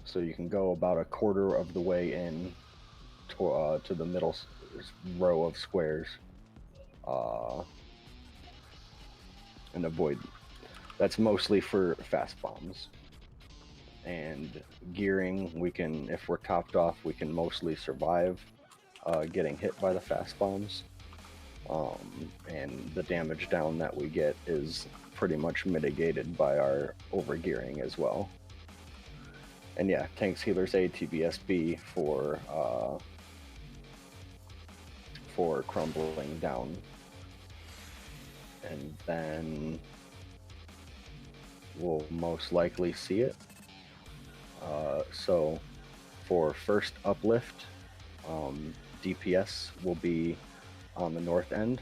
So you can go about a quarter of the way in to the middle row of squares, uh, and avoid. That's mostly for fast bombs. And gearing, we can, if we're topped off, we can mostly survive getting hit by the fast bombs. And the damage down that we get is pretty much mitigated by our overgearing as well. And yeah, tanks, healers A, TBSB for crumbling down. And then we'll most likely see it. So for first uplift, DPS will be on the north end,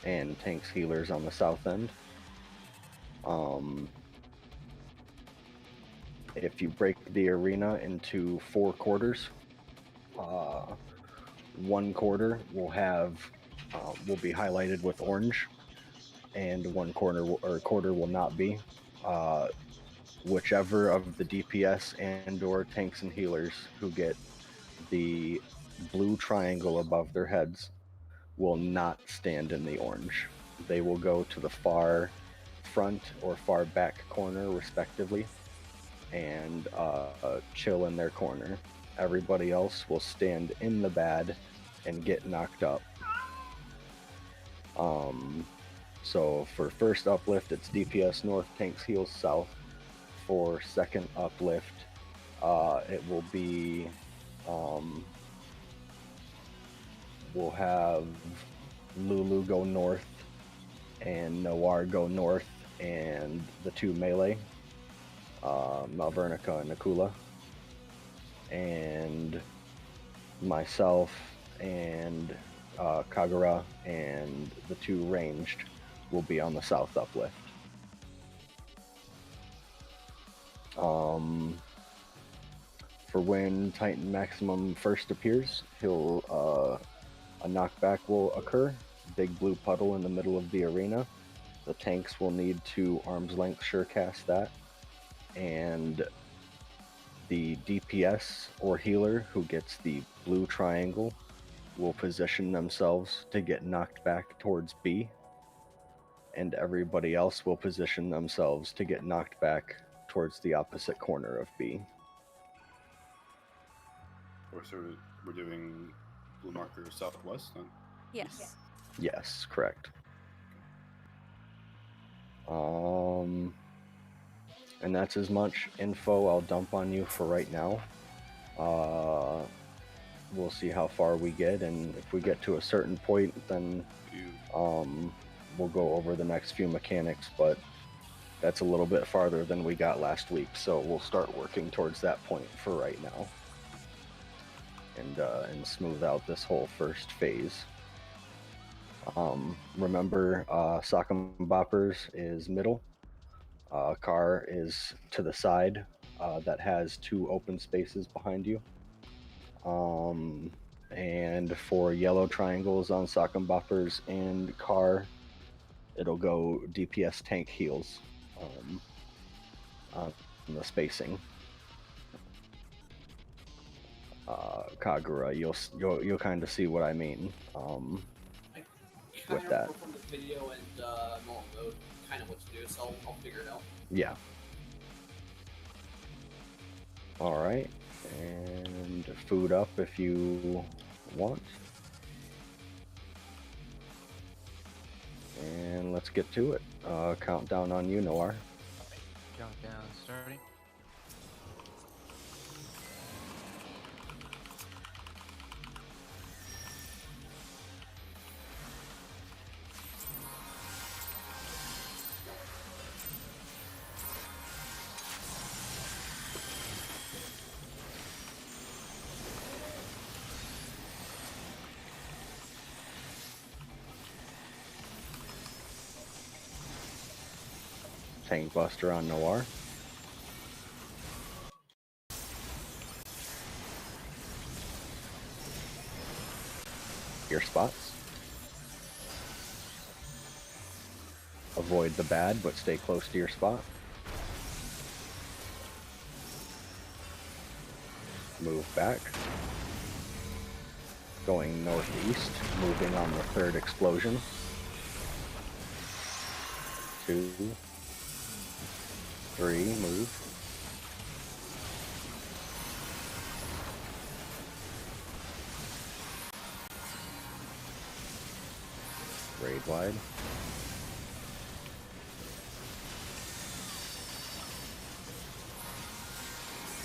and tanks healers on the south end. If you break the arena into 4 quarters, one quarter will be highlighted with orange, and one quarter will not be. Whichever of the DPS and/or tanks and healers who get the blue triangle above their heads will not stand in the orange. They will go to the far front or far back corner, respectively, and chill in their corner. Everybody else will stand in the bad and get knocked up. So for first uplift, it's DPS north, tanks heals south. For second uplift, it will be we'll have Lulu go north and Noir go north, and the 2 melee, Malvernica and Nakula, and myself and Kagura and the 2 ranged will be on the south uplift. For when Titan Maximum first appears, a knockback will occur. Big blue puddle in the middle of the arena. The tanks will need to arm's length surecast that, and the DPS or healer who gets the blue triangle will position themselves to get knocked back towards B, and everybody else will position themselves to get knocked back towards the opposite corner of B. So we're doing blue marker southwest then? Yes. Yes, correct. And that's as much info I'll dump on you for right now. We'll see how far we get, and if we get to a certain point, then we'll go over the next few mechanics, but that's a little bit farther than we got last week, so we'll start working towards that point for right now, and smooth out this whole first phase. Remember, Sock'em Boppers is middle. Car is to the side, that has 2 open spaces behind you. And for yellow triangles on Sock'em Boppers and Car, it'll go DPS tank heals on the spacing. Kagura, you'll kind of see what I mean with that. From the video and normal mode, kind of what to do, so I'll figure it out. Yeah. All right, and food up if you want. And let's get to it. Countdown on you, Noir. Countdown starting. Tank Buster on Noir. Your spots. Avoid the bad, but stay close to your spot. Move back. Going northeast, moving on the third explosion. 2, 3, move. Raid wide.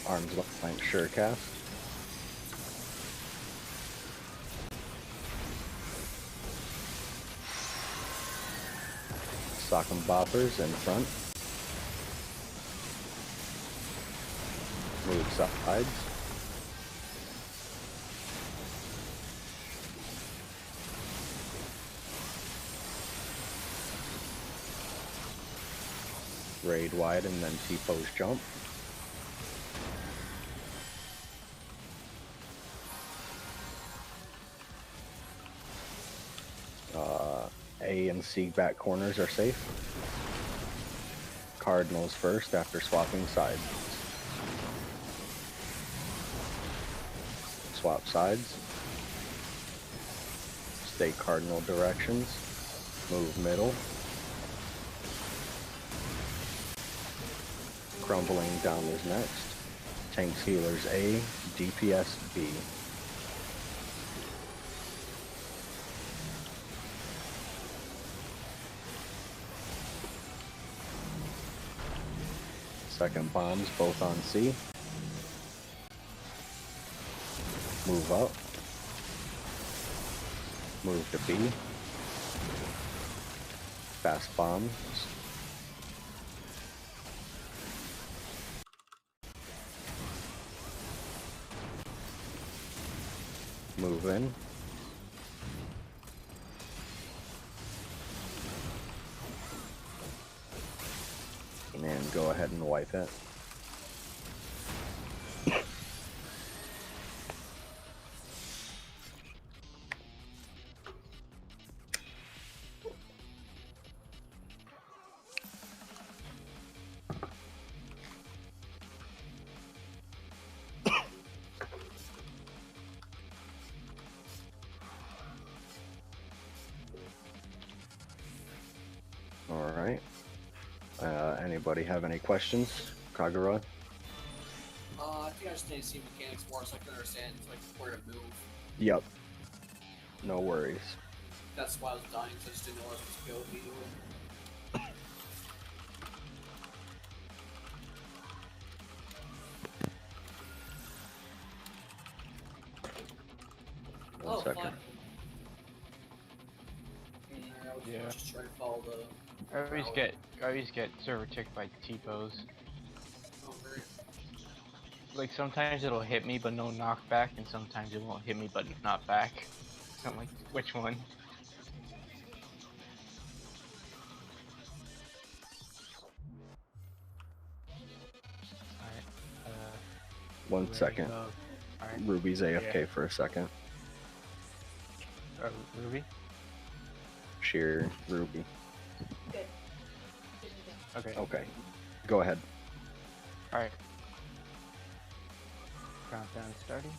Arms length sure cast. Sock 'em boppers in front. Move sides. Raid wide and then T-pose jump. A and C back corners are safe. Cardinals first after swapping sides. Swap sides. Stay cardinal directions. Move middle. Crumbling down is next. Tanks healers A, DPS B. Second bombs both on C. Move up. Move to B. Fast bombs. Move in. And go ahead and wipe it. All right. Anybody have any questions? Kagura? I think I just need to see mechanics more so I can understand like where to move. Yep. No worries. That's why I was dying, so I just didn't know where I was supposed to go immediately. One second. Fine. I was Yeah. just trying to follow the. I always get server ticked by T-pose. Oh, great. Like sometimes it'll hit me but no knockback, and sometimes it won't hit me but not back. So I'm like, which one? Alright, 1 second. Alright. Ruby's AFK Yeah. for a second. Ruby? Sheer Ruby. Good. Okay. Okay. Go ahead. Alright. Countdown starting.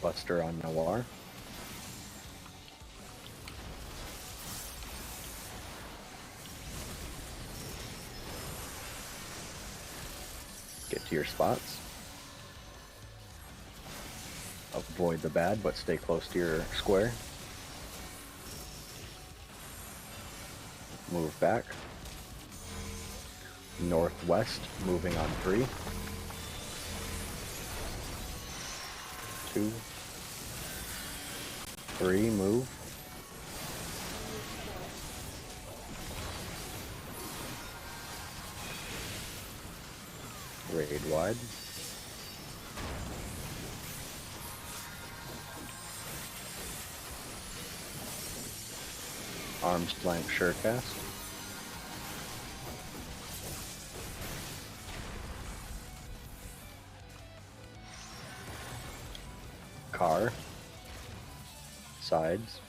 Buster on Noir. Get to your spots. Avoid the bad, but stay close to your square. Move back. Northwest, moving on 3. 2, 3, move. Raid wide. Arms flank surecast. Car. Sides.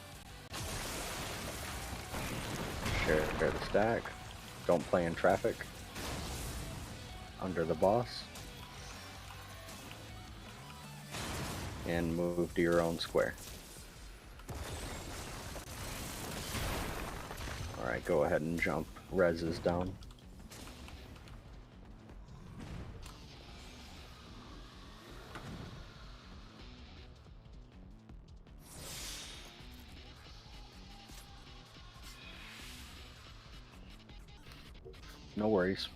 Share the stack. Don't play in traffic. Under the boss. And move to your own square. Alright, go ahead and jump. Res is down. No worries.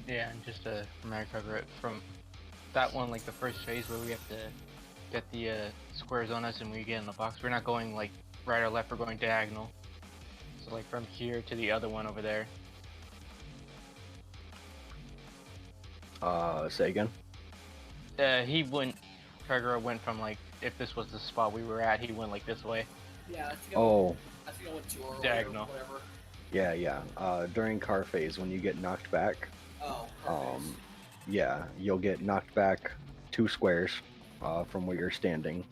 Yeah, and just to recover it from that one, like the first phase where we have to get the squares on us and we get in the box. We're not going like right or left, we're going diagonal. So like from here to the other one over there. Say again? He went, Kagura went from like, if this was the spot we were at, he went like this way. Yeah, I think I think I went too early. Diagonal. Or whatever. Yeah. During car phase, when you get knocked back, Oh. Perfect. yeah, you'll get knocked back 2 squares from where you're standing.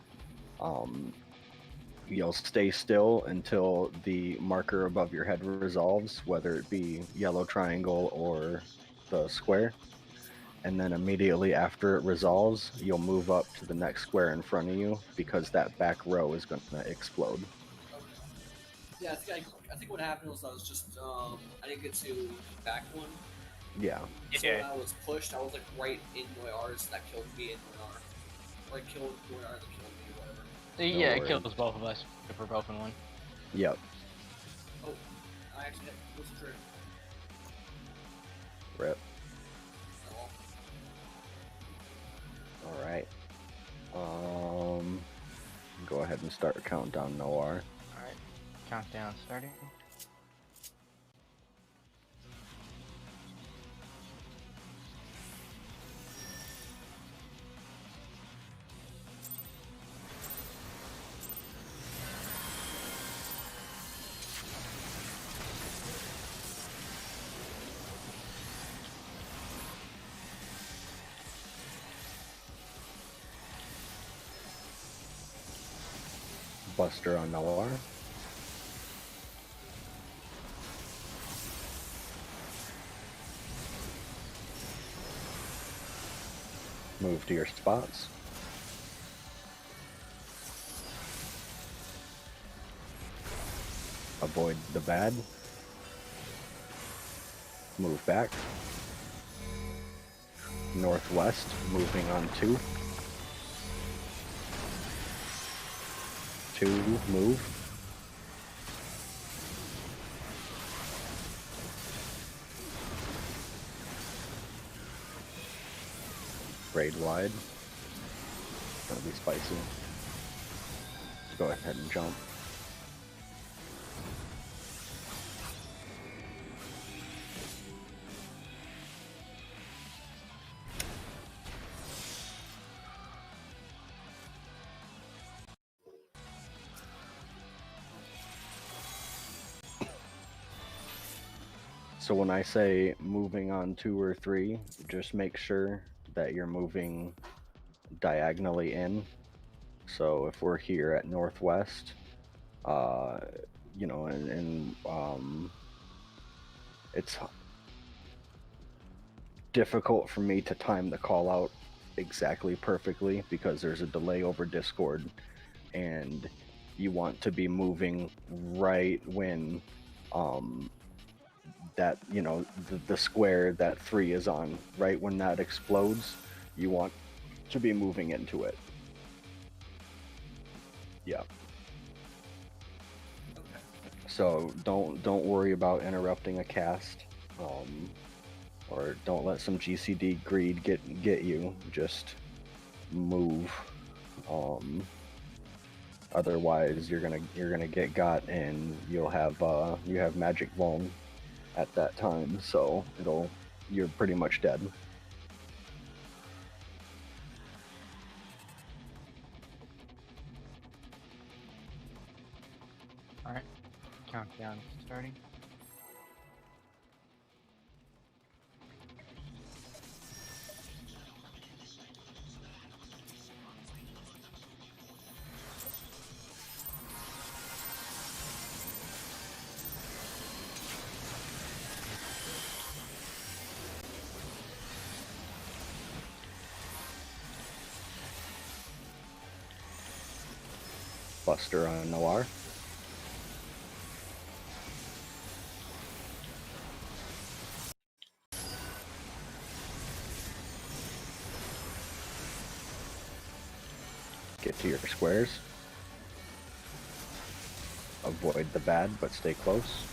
You'll stay still until the marker above your head resolves, whether it be yellow triangle or the square. And then immediately after it resolves, you'll move up to the next square in front of you because that back row is going to explode. Okay. Yeah, I think what happened was I was just I didn't get to the back one. Yeah. So when I was pushed, I was like right in Noir's that killed me in Noir. Or it killed Noir that killed me or whatever. Yeah, No it kills both of us if we're both in one. Yep. Oh, I actually had what's the trick? Rip. Oh, Alright. Go ahead and start countdown, Noir. Alright, countdown starting. Buster on Noir. Move to your spots. Avoid the bad. Move back. Northwest, moving on 2. 2, move. Braid wide. Gonna be spicy. Go ahead and jump. So when I say moving on 2 or 3, just make sure that you're moving diagonally in. So if we're here at Northwest, you know, and it's difficult for me to time the call out exactly perfectly because there's a delay over Discord, and you want to be moving right when that, you know, the square that 3 is on, right when that explodes, you want to be moving into it. Yeah. okay. So don't worry about interrupting a cast, or don't let some GCD greed get you. Just move. Otherwise, you're gonna get got, and you have magic vuln at that time. So you're pretty much dead. Countdown starting. Buster on Noir. Get to your squares. Avoid the bad, but stay close.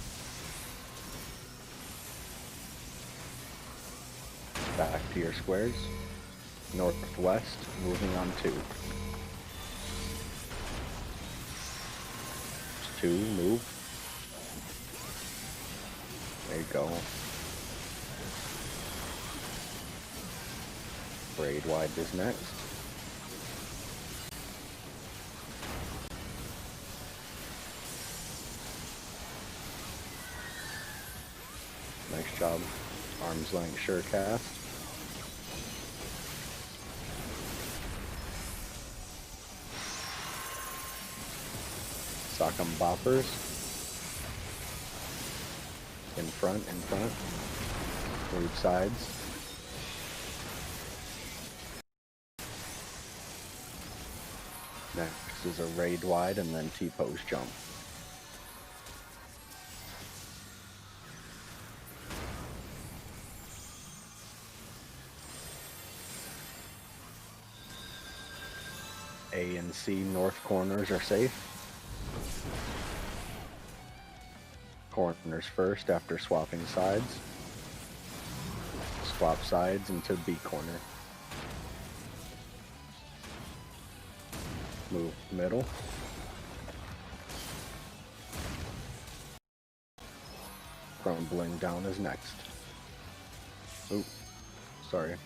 Back to your squares. Northwest, moving on 2. 2, move. There you go. Braid wide is next. Nice job. Arm's length sure cast. Sock'em boppers. In front. Move sides. Next is a raid wide and then T-pose jump. A and C north corners are safe. Corners first after swapping sides. Swap sides into B corner. Move middle. Crumbling down is next. Oop, sorry.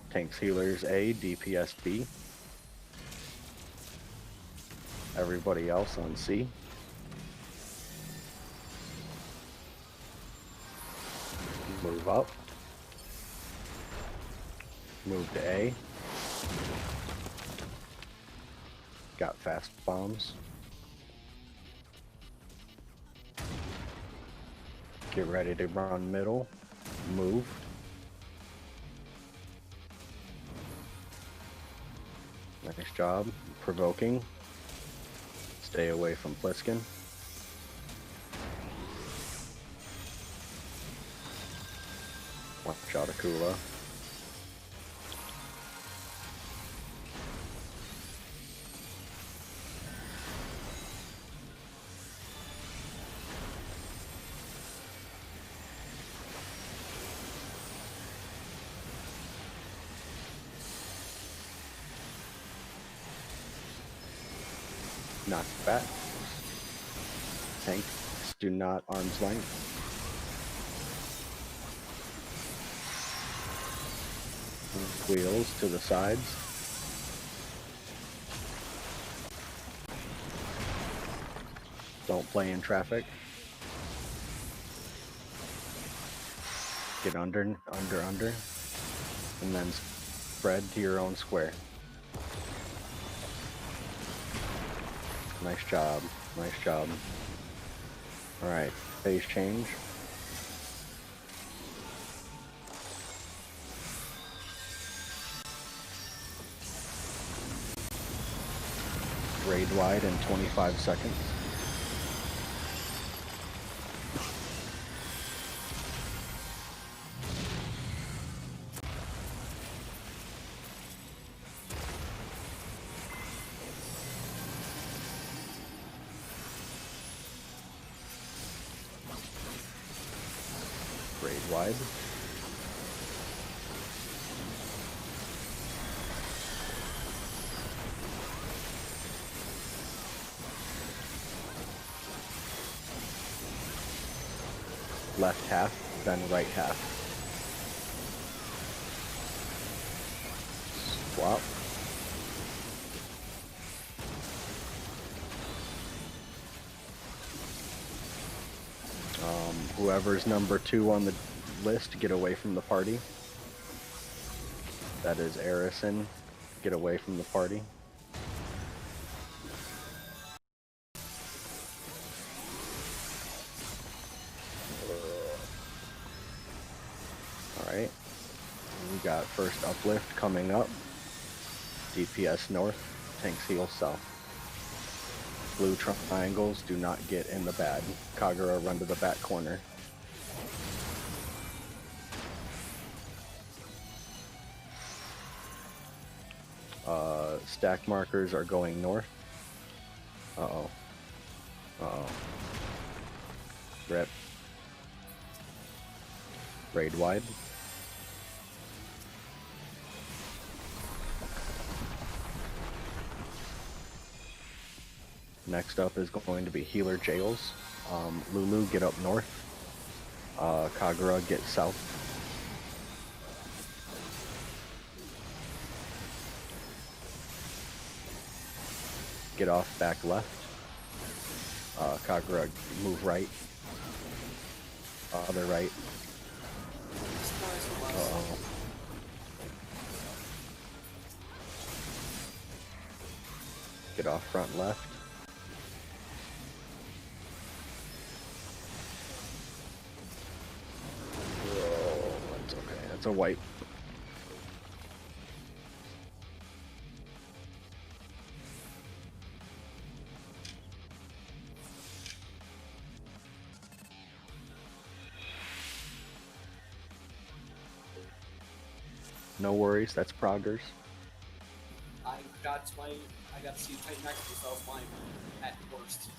Tanks healers A, DPS B. Everybody else on C. Move up. Move to A. Got fast bombs. Get ready to run middle. Move. Nice job. Provoking. Stay away from Pliskin. Watch out Akula. Knock back. Tanks do not arm's length. Wheels to the sides. Don't play in traffic. Get under, and then spread to your own square. Nice job, nice job. Alright, phase change. Raid wide in 25 seconds. Raid wide. Left half, then right half. Swap. Whoever's number 2 on the list, get away from the party. That is Arison. Get away from the party. Alright. We got first uplift coming up. DPS north, tanks heal south. Blue triangles do not get in the bad. Kagura, run to the back corner. Stack markers are going north. Uh-oh. Uh-oh. Rip. Raid wide. Next up is going to be healer jails. Lulu, get up north. Kagura, get south. Get off back left. Kagura, move right. Other right. Uh-oh. Get off front left. Oh, that's okay. That's a wipe. No worries, that's proggers. I got to see Titan Max myself mine at worst.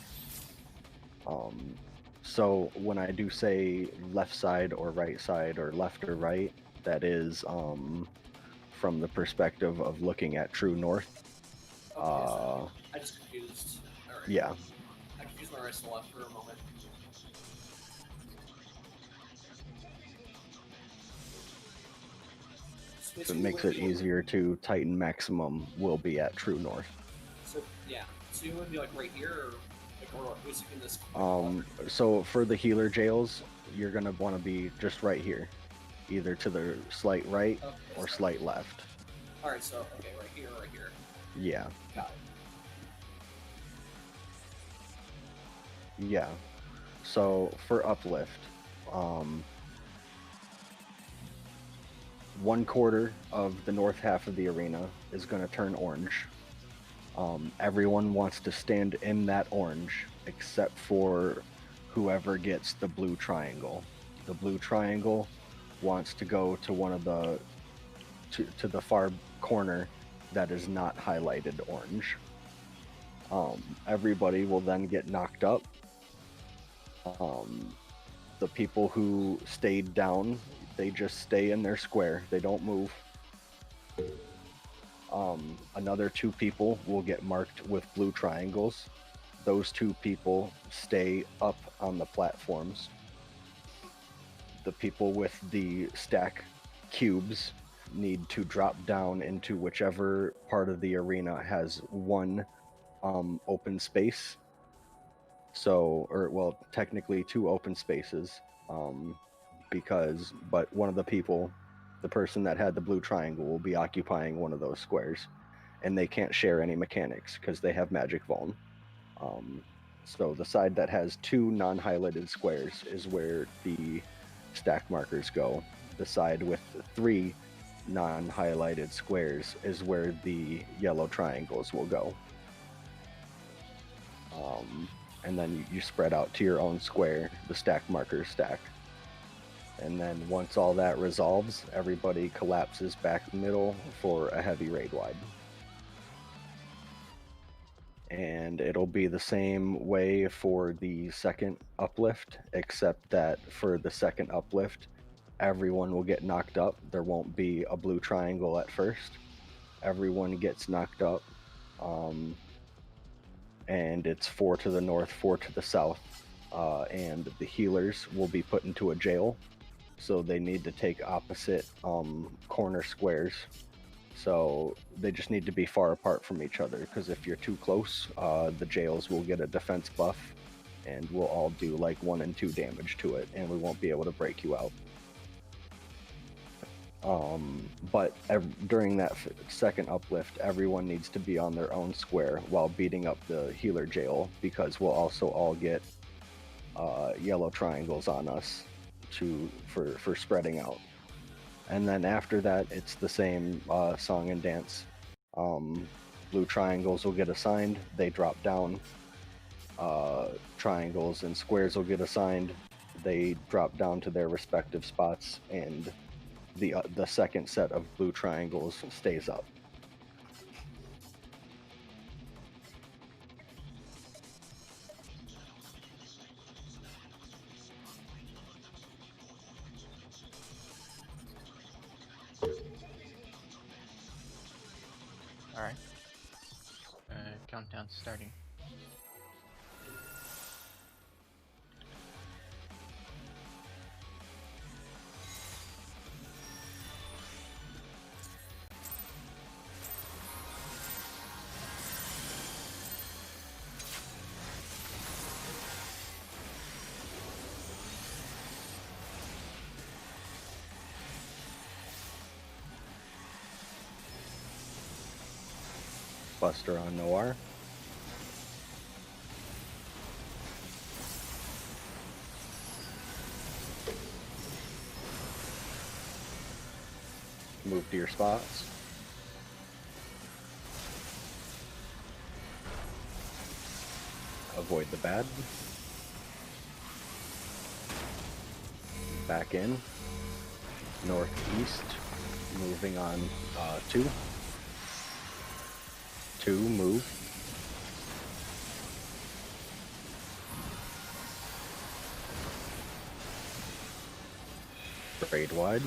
So when I do say left side or right side or left or right, that is from the perspective of looking at true north. Okay, so I just confused. Alright. Yeah. I confused my right to left for a moment. So If it makes it easier to Titan maximum will be at true north. So yeah, so you would be like right here, or basically in this. So for the healer jails, you're gonna want to be just right here, either to the slight right or slight left. All right, so okay, right here, right here. Yeah. Got it. Yeah. So for uplift, 1/4 of the north half of the arena is going to turn orange. Everyone wants to stand in that orange except for whoever gets the blue triangle. The blue triangle wants to go to one of the to the far corner that is not highlighted orange. Everybody will then get knocked up. The people who stayed down, they just stay in their square. They don't move. Another 2 people will get marked with blue triangles. Those 2 people stay up on the platforms. The people with the stack cubes need to drop down into whichever part of the arena has 1 open space. So, well, technically 2 open spaces, but one of the people, the person that had the blue triangle, will be occupying one of those squares, and they can't share any mechanics because they have magic vuln. So the side that has 2 non-highlighted squares is where the stack markers go. The side with 3 non-highlighted squares is where the yellow triangles will go. And then you spread out to your own square, the stack markers stack. And then once all that resolves, everybody collapses back middle for a heavy raid wide. And it'll be the same way for the second uplift, except that for the second uplift, everyone will get knocked up. There won't be a blue triangle at first. Everyone gets knocked up. And it's 4 to the north, 4 to the south, and the healers will be put into a jail, so they need to take opposite corner squares. So they just need to be far apart from each other, because if you're too close, the jails will get a defense buff, and we'll all do like 1 and 2 damage to it, and we won't be able to break you out. But during that second uplift, everyone needs to be on their own square while beating up the healer jail, because we'll also all get yellow triangles on us for spreading out. And then after that, it's the same song and dance. Blue triangles will get assigned, they drop down. Triangles and squares will get assigned, they drop down to their respective spots, and the second set of blue triangles stays up. Alright. Countdown starting. Buster on Noir. Move to your spots. Avoid the bad. Back in. Northeast. Moving on 2. 2, move. Trade wide.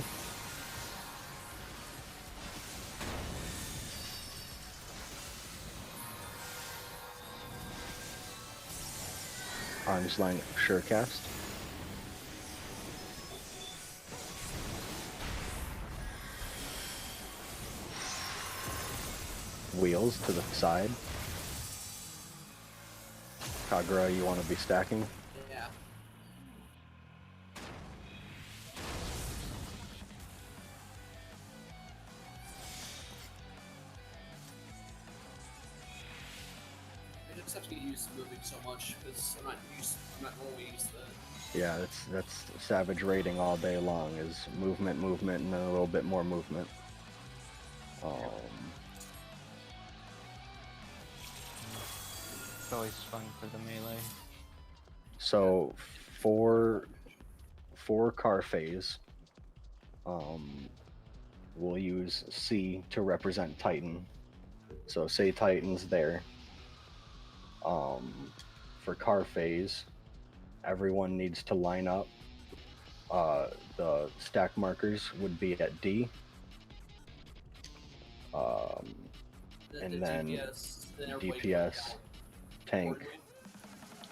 Arms length surecast. Wheels to the side. Kagura, you want to be stacking? Yeah. I just have to get used to moving so much because I'm not normally used to that. Yeah, that's Savage rating all day long, is movement, and then a little bit more movement. It's always fun for the melee. So for car phase, we'll use C to represent Titan. So say Titan's there. For car phase, everyone needs to line up. The stack markers would be at D. And then everybody DPS, down. tank,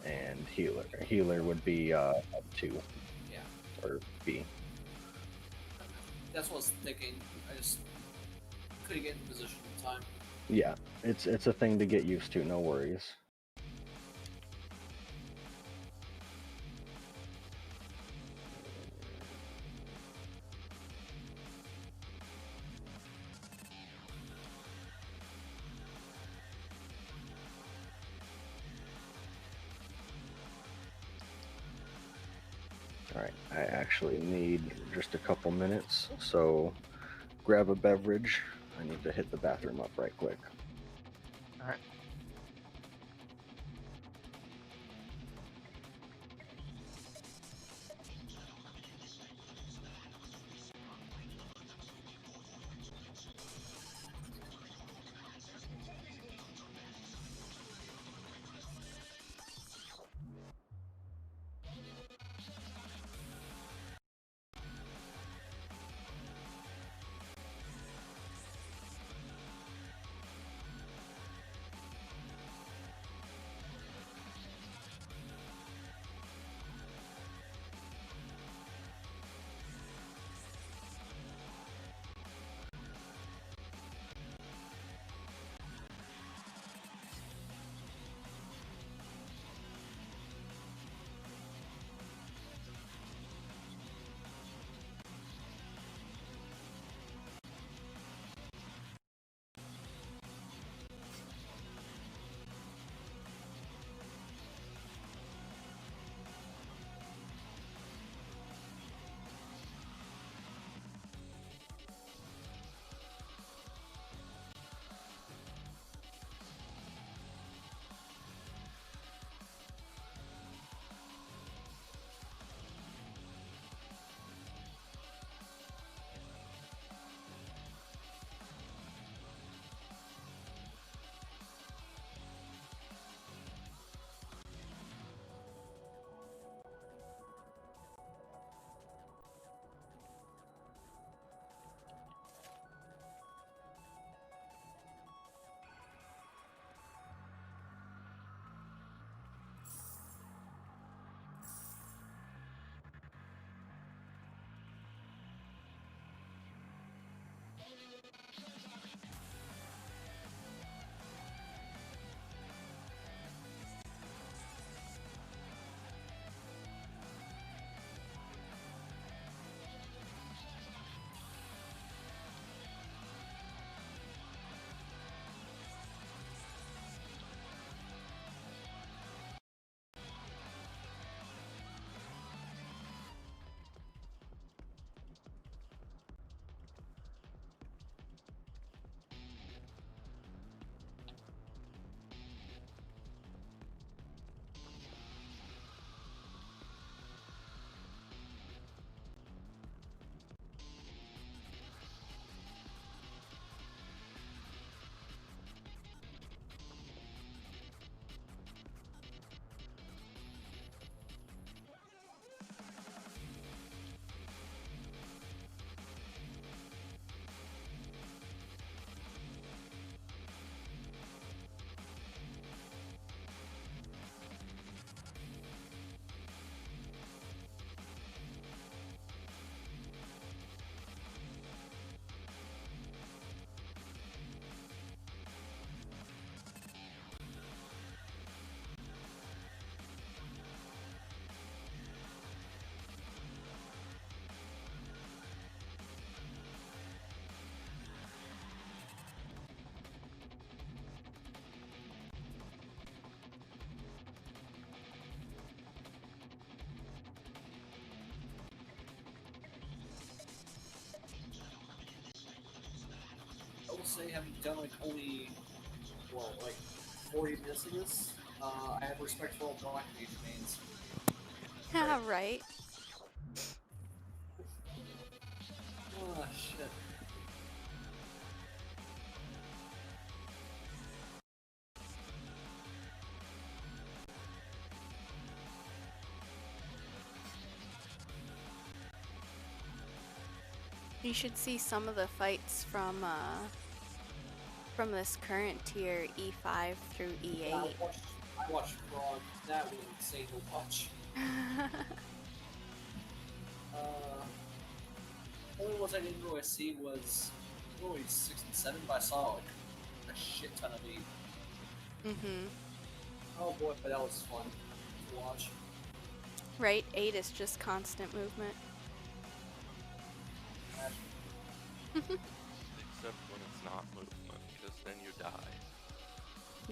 and healer. Healer would be up 2. Yeah. Or B. That's what I was thinking. I just couldn't get in position in time. Yeah, it's a thing to get used to, no worries. Alright, I actually need just a couple minutes, so grab a beverage. I need to hit the bathroom up right quick. Alright. say, having done like only, well, like 40 minutes of this, I have respect for all black mage mains. Yeah, right. Oh, shit. You should see some of the fights from this current tier E5 through E8. Yeah, I watched Frog. That was insane to watch. Only ones I didn't really see was only 6 and 7, but I saw like a shit ton of 8. Mm-hmm. Oh boy, but that was fun to watch. Right, 8 is just constant movement. Except when it's not movement, because then you die.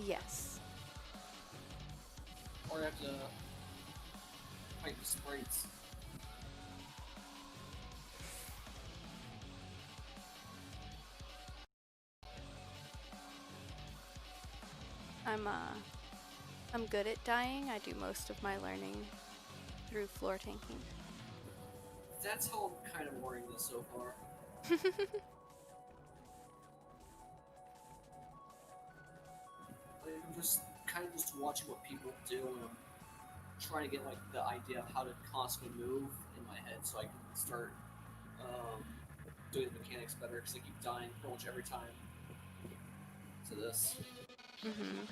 Yes. Or I have to fight the sprites. I'm good at dying. I do most of my learning through floor tanking. That's how I'm kind of worrying this so far. I'm just kind of just watching what people do, and I'm trying to get like the idea of how to constantly move in my head, so I can start doing the mechanics better. Because I keep dying pretty much every time to this. Mm-hmm.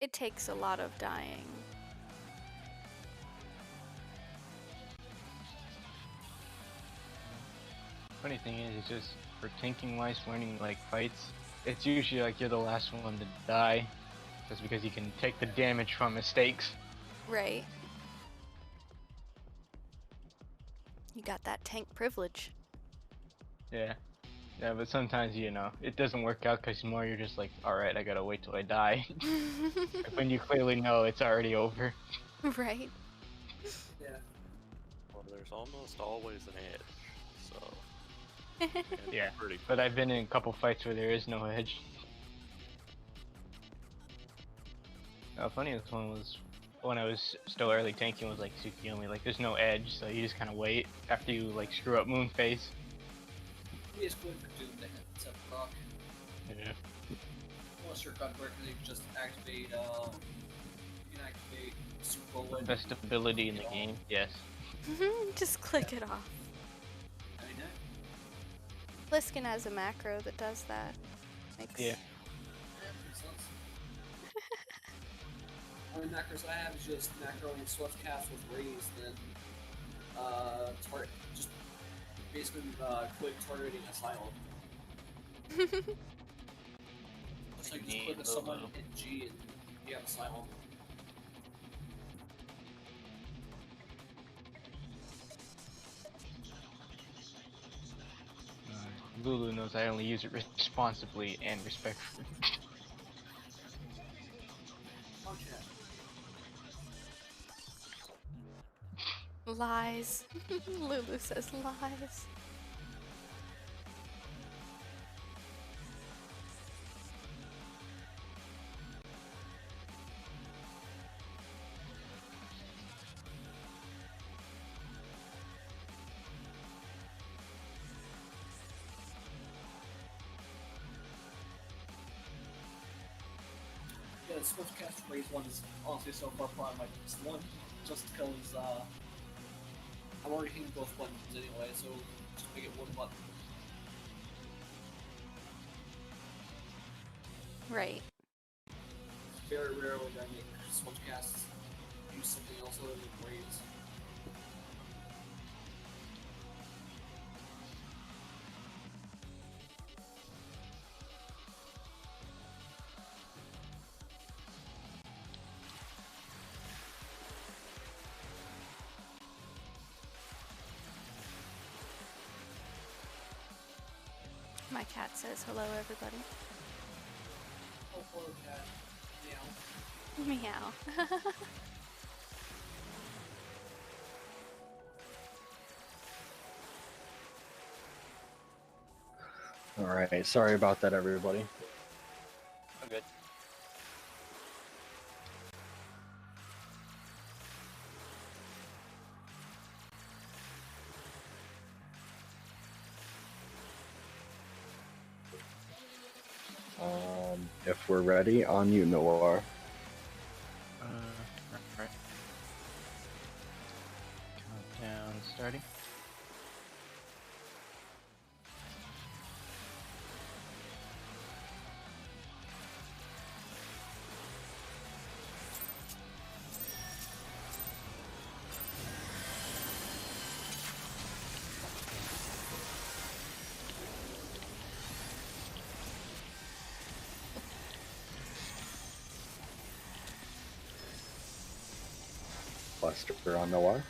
It takes a lot of dying. Funny thing is, it's just for tanking wise, learning like fights, it's usually like you're the last one to die, just because you can take the damage from mistakes. Right. You got that tank privilege. Yeah. Yeah, but sometimes, you know, it doesn't work out because more you're just like, alright, I gotta wait till I die. When you clearly know it's already over. Right. Yeah. Well, there's almost always an edge, so Yeah, pretty but I've been in a couple fights where there is no edge. Funniest one was when I was still early tanking was like Tsukiyomi, like there's no edge, so you just kind of wait after you like screw up Moonface. He is good for Doom to hit 7 o'clock. Yeah. Unless you're Gunbreaker, you can just activate, you can activate Super Bullet. Best ability in the game, yes. Just click it off. I mean, Bliskin has a macro that does that. Makes Yeah. makes sense. Only macros I have is just macro and Swift Cast with Raise, then just basically quick targeting Asylum. So you just click with someone, hit G, and you have Asylum. Lulu knows I only use it responsibly and respectfully. Oh, chat. lies. Lulu says lies. Yeah, the Swiftcast Raise one is honestly so far probably my best one, just because I'm already hitting both buttons anyway, so just make it one button. Right. Very rarely do I make Swiftcasts use something else other than Raise. My cat says hello, everybody. Oh, poor cat. Meow. Meow. Alright, sorry about that, everybody. I'm good. If we're ready, on you, Noir. Right. Countdown starting. Buster on Noir.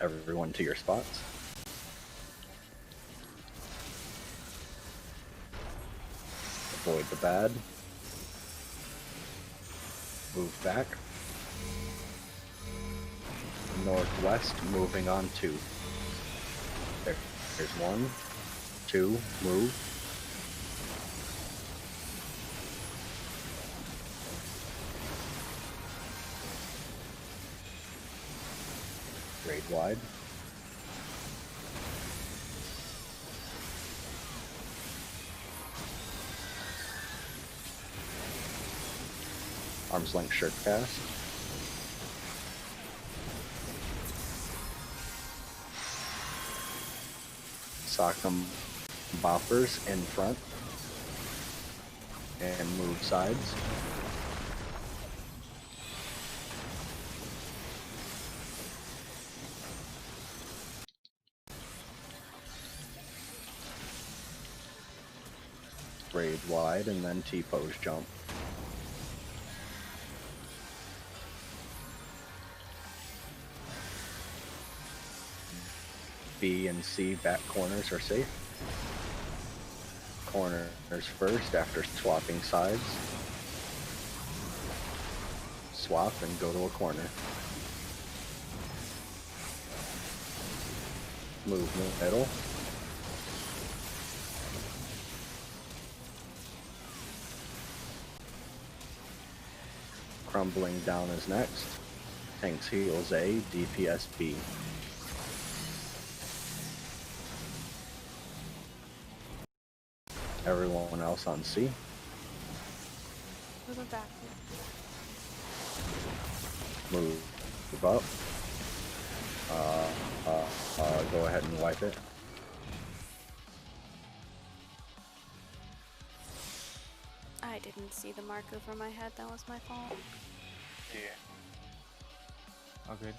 Everyone to your spots. Avoid the bad. Move back. Northwest, moving on 2. There's 1, 2, move. Grade wide. Arm's length shirt cast. Sock them boppers in front and move sides. Braid wide and then T-pose jump. B and C back corners are safe. Corners first after swapping sides. Swap and go to a corner. Move middle. Crumbling down is next. Tanks heals A, DPS B. Everyone else on C. Moving back. Move up. Go ahead and wipe it. I didn't see the mark over my head. That was my fault. Yeah. All good.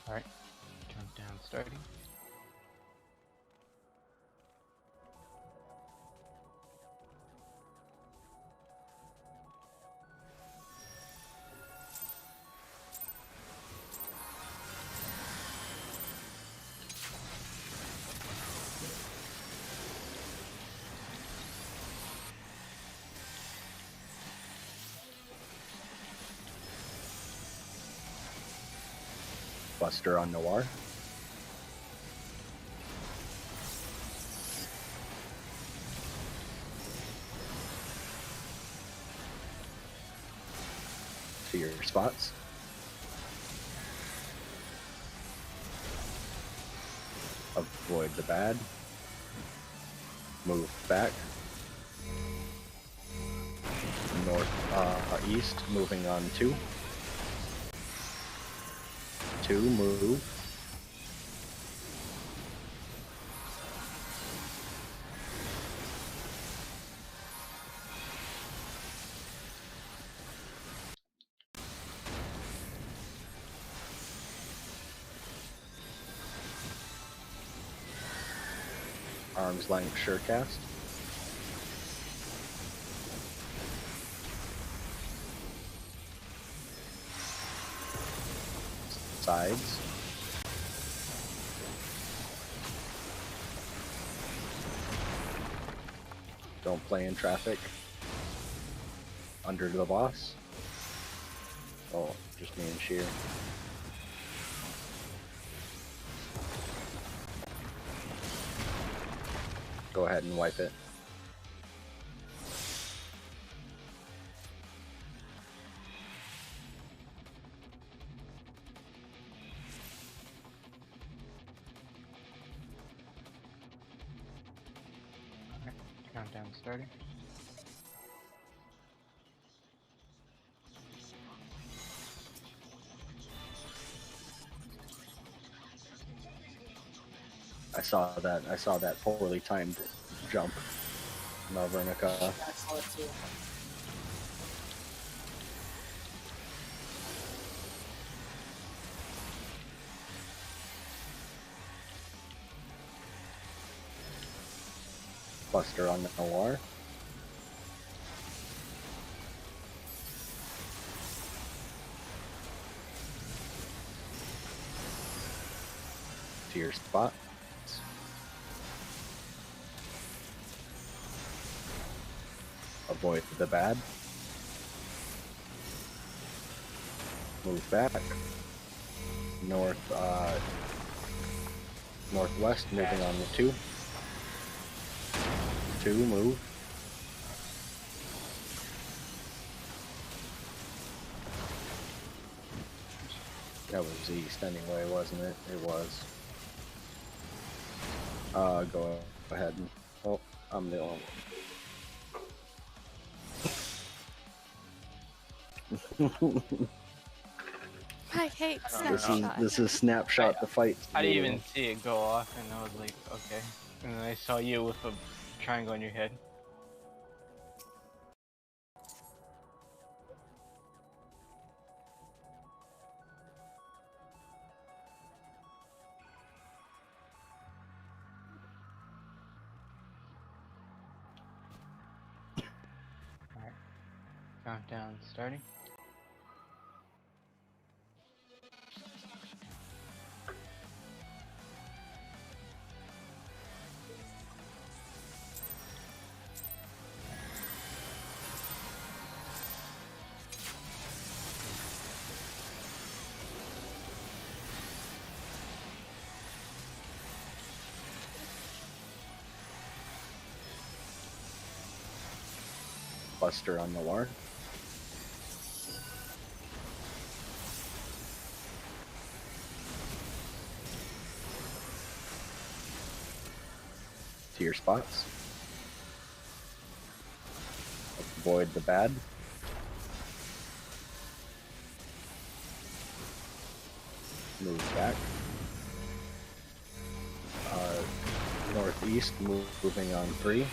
Alright. Countdown starting. Buster on Noir. To your spots. Avoid the bad. Move back. North, east, moving on 2. 2, move. Arm's length sure cast. Sides. Don't play in traffic. Under the boss. Oh, just me and Sheer. Go ahead and wipe it. Countdown starting. I saw that poorly timed jump. Malvernica. I saw it too. Buster on the Noir. To your spot. Avoid the bad. Move back. Northwest, moving on the 2. 2, move. That was east anyway, wasn't it? It was. Go ahead and... Oh, I'm the only one. I hate This snapshot. This is snapshot the fight. I didn't even see it go off, and I was like, okay. And then I saw you with a triangle on your head. Alright. Countdown starting. Buster on Noir. To your spots. Avoid the bad. Move back. Northeast, moving on 3.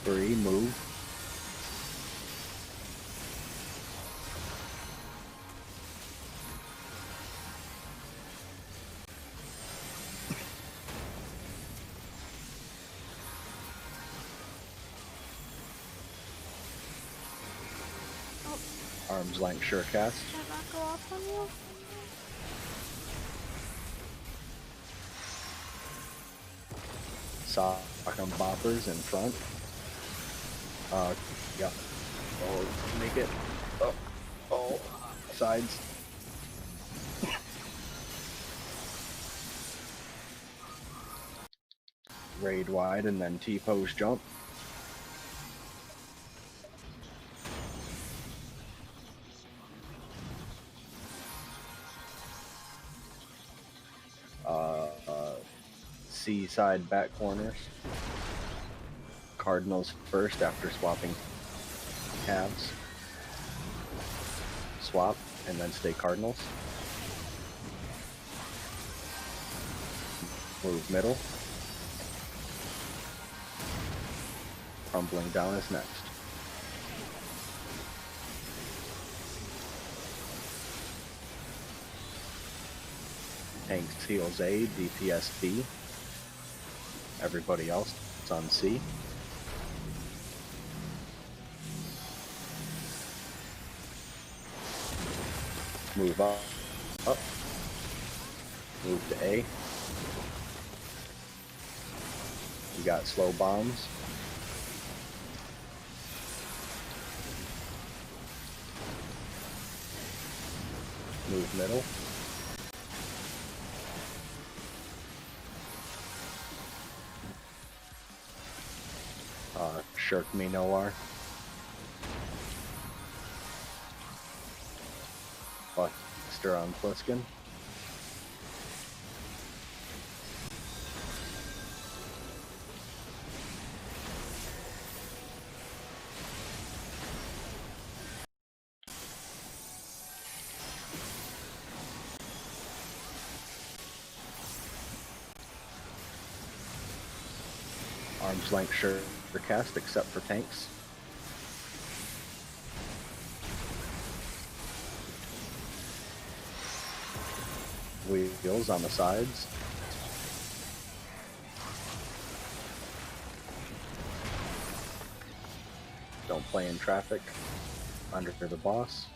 3, move. Arms length sure cast. Did that not go off on you? Sock on boppers in front. Yeah. Oh, make it. Oh, sides. Raid wide and then T-pose jump. C side back corners. Cardinals first after swapping halves. Swap and then stay Cardinals. Move middle. Crumbling down is next. Tanks heals A, DPS B. Everybody else is on C. Move up. Move to A. You got slow bombs. Move middle. Shirk me Noir. Buster on Pliskin. Arms length sure cast except for tanks. Wheels on the sides. Don't play in traffic. Under the boss.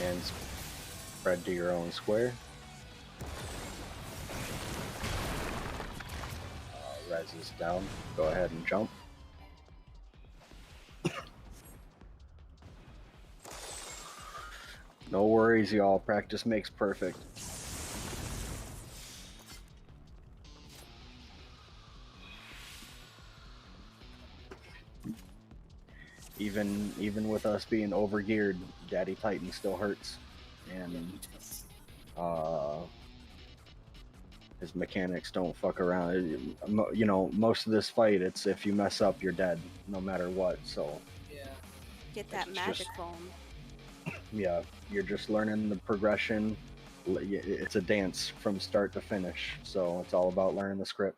And spread to your own square. Res is down. Go ahead and jump. No worries, y'all. Practice makes perfect. Even with us being overgeared, Daddy Titan still hurts, and his mechanics don't fuck around. You know, most of this fight, it's if you mess up, you're dead, no matter what. So Yeah. Get that It's magic just- foam. yeah, you're just learning the progression. It's a dance from start to finish, so it's all about learning the script.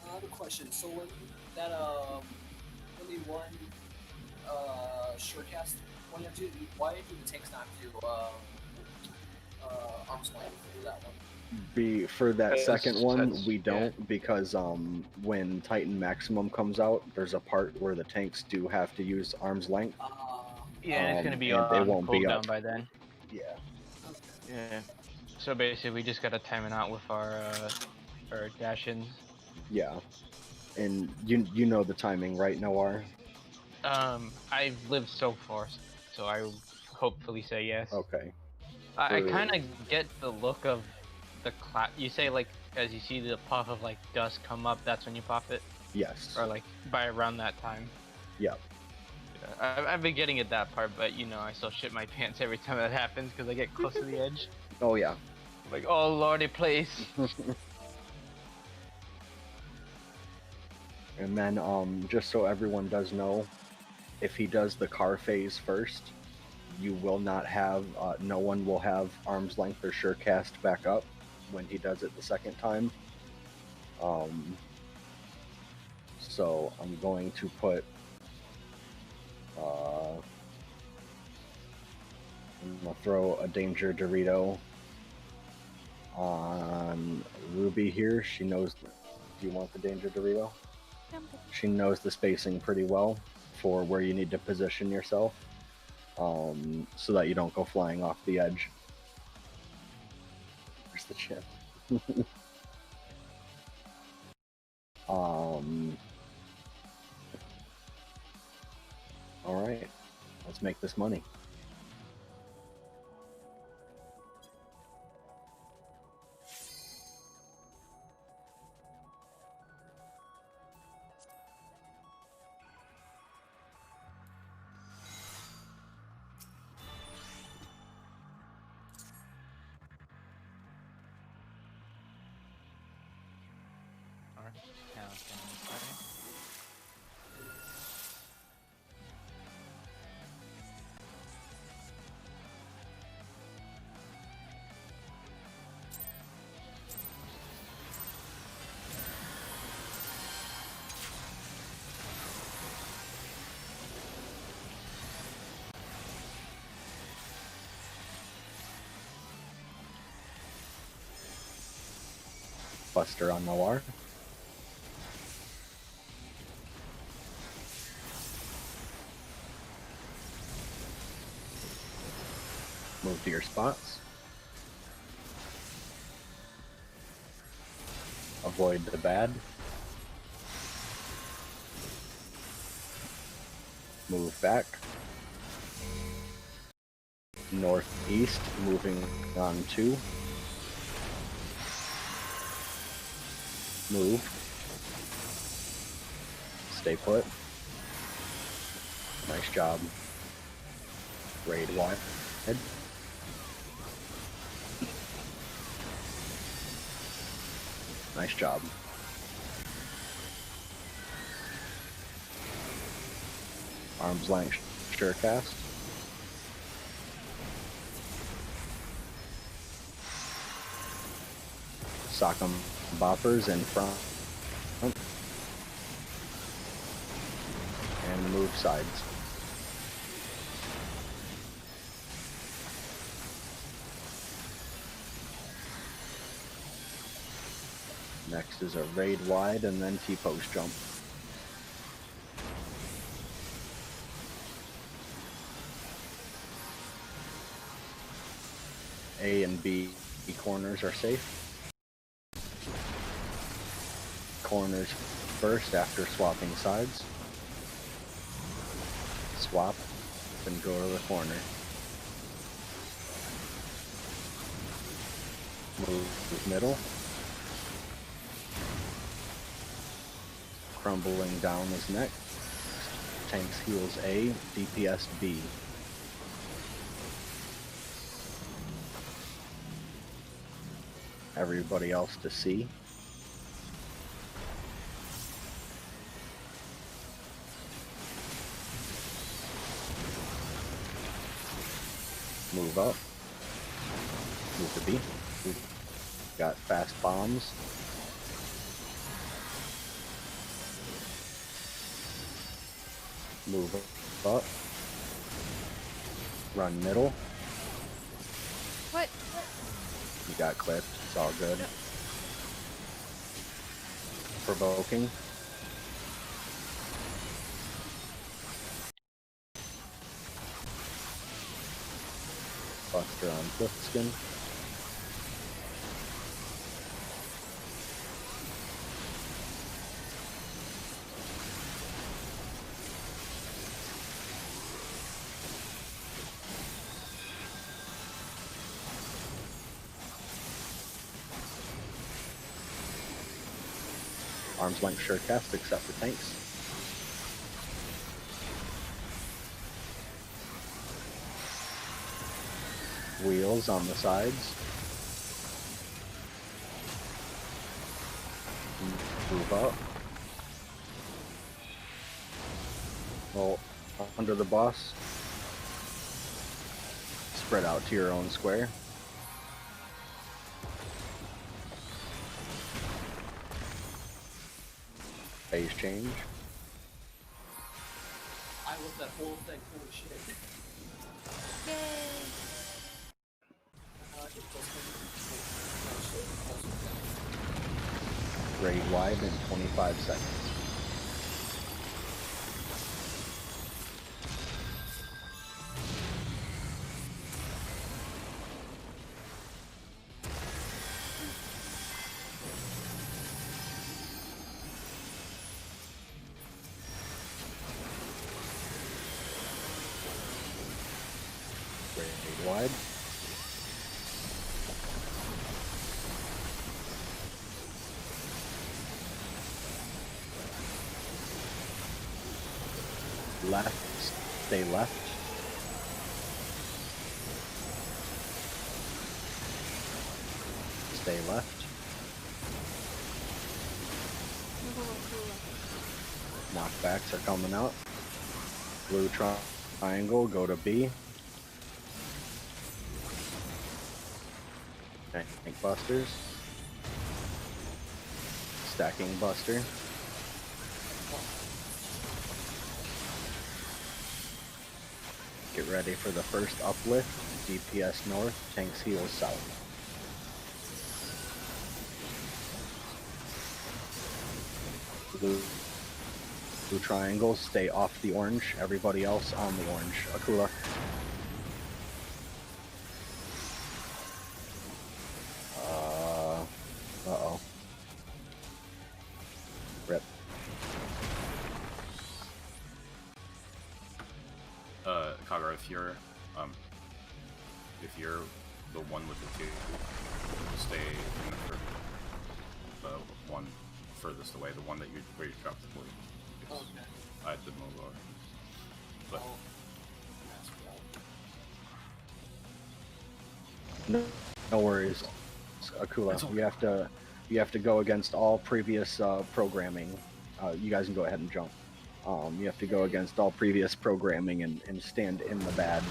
I have a question. So when that when you won Surecast, why do the tanks not do arms length for that one? For that It's- second one, that's- we yeah. don't because when Titan Maximum comes out, there's a part where the tanks do have to use arm's length. Yeah, and it's gonna be and on they won't be cooldown up. by then. Yeah. Yeah. So basically, we just gotta time it out with our dash-ins. Yeah. And you know the timing, right, Noir? I've lived so far, so I will hopefully say yes. Okay. I For- kind of get the look of the cloud. You say like as you see the puff of like dust come up, that's when you pop it, Yes. or like by around that time. Yeah. Yeah, I've been getting at that part, but you know I still shit my pants every time that happens because I get close to the edge. Oh yeah. I'm like, oh lordy, please. And then just so everyone does know, if he does the car phase first, you will not have no one will have arm's length or sure cast back up when he does it the second time. So I'm going to put I'm gonna throw a danger Dorito on Ruby here. She knows. Do you want the danger Dorito? She knows the spacing pretty well for where you need to position yourself, so that you don't go flying off the edge. Where's the chip? All right, let's make this money. Alright, countdown starting. Buster on Noir. Move to your spots. Avoid the bad. Move back. Northeast, moving on 2. Move. Stay put. Nice job. Raid wide. Head. Nice job. Arms length sure cast. Sock 'em boppers in front. And move sides. Next is a raid wide and then T-post jump. A and B corners are safe. Corners first after swapping sides. Swap and go to the corner. Move middle. Crumbling down is next. Tanks heals A, DPS B. Everybody else to C. Move up. Move to B. Got fast bombs. Move up. Run middle. What? You got clipped. It's all good. Provoking. Buster on Cliftskin. Arms length sure cast except for tanks. Wheels on the sides. Move up. Well, under the boss. Spread out to your own square. Phase change. I love that whole thing. Holy shit. Yay! Raid wide in 25 seconds. Raid wide. Left, stay left. Stay left. Knockbacks are coming out. Blue triangle, go to B. Tank busters. Stacking buster. Get ready for the first uplift. DPS north, tanks heals south. Blue triangles, stay off the orange. Everybody else on the orange. Akula. Kagura, if you're the one with the 2, stay in the one furthest away, the one that where you dropped the blue. Okay. I had to move over. But Oh. No worries, Akula. It's okay. You have to go against all previous programming. You guys can go ahead and jump. You have to go against all previous programming and stand in the bad.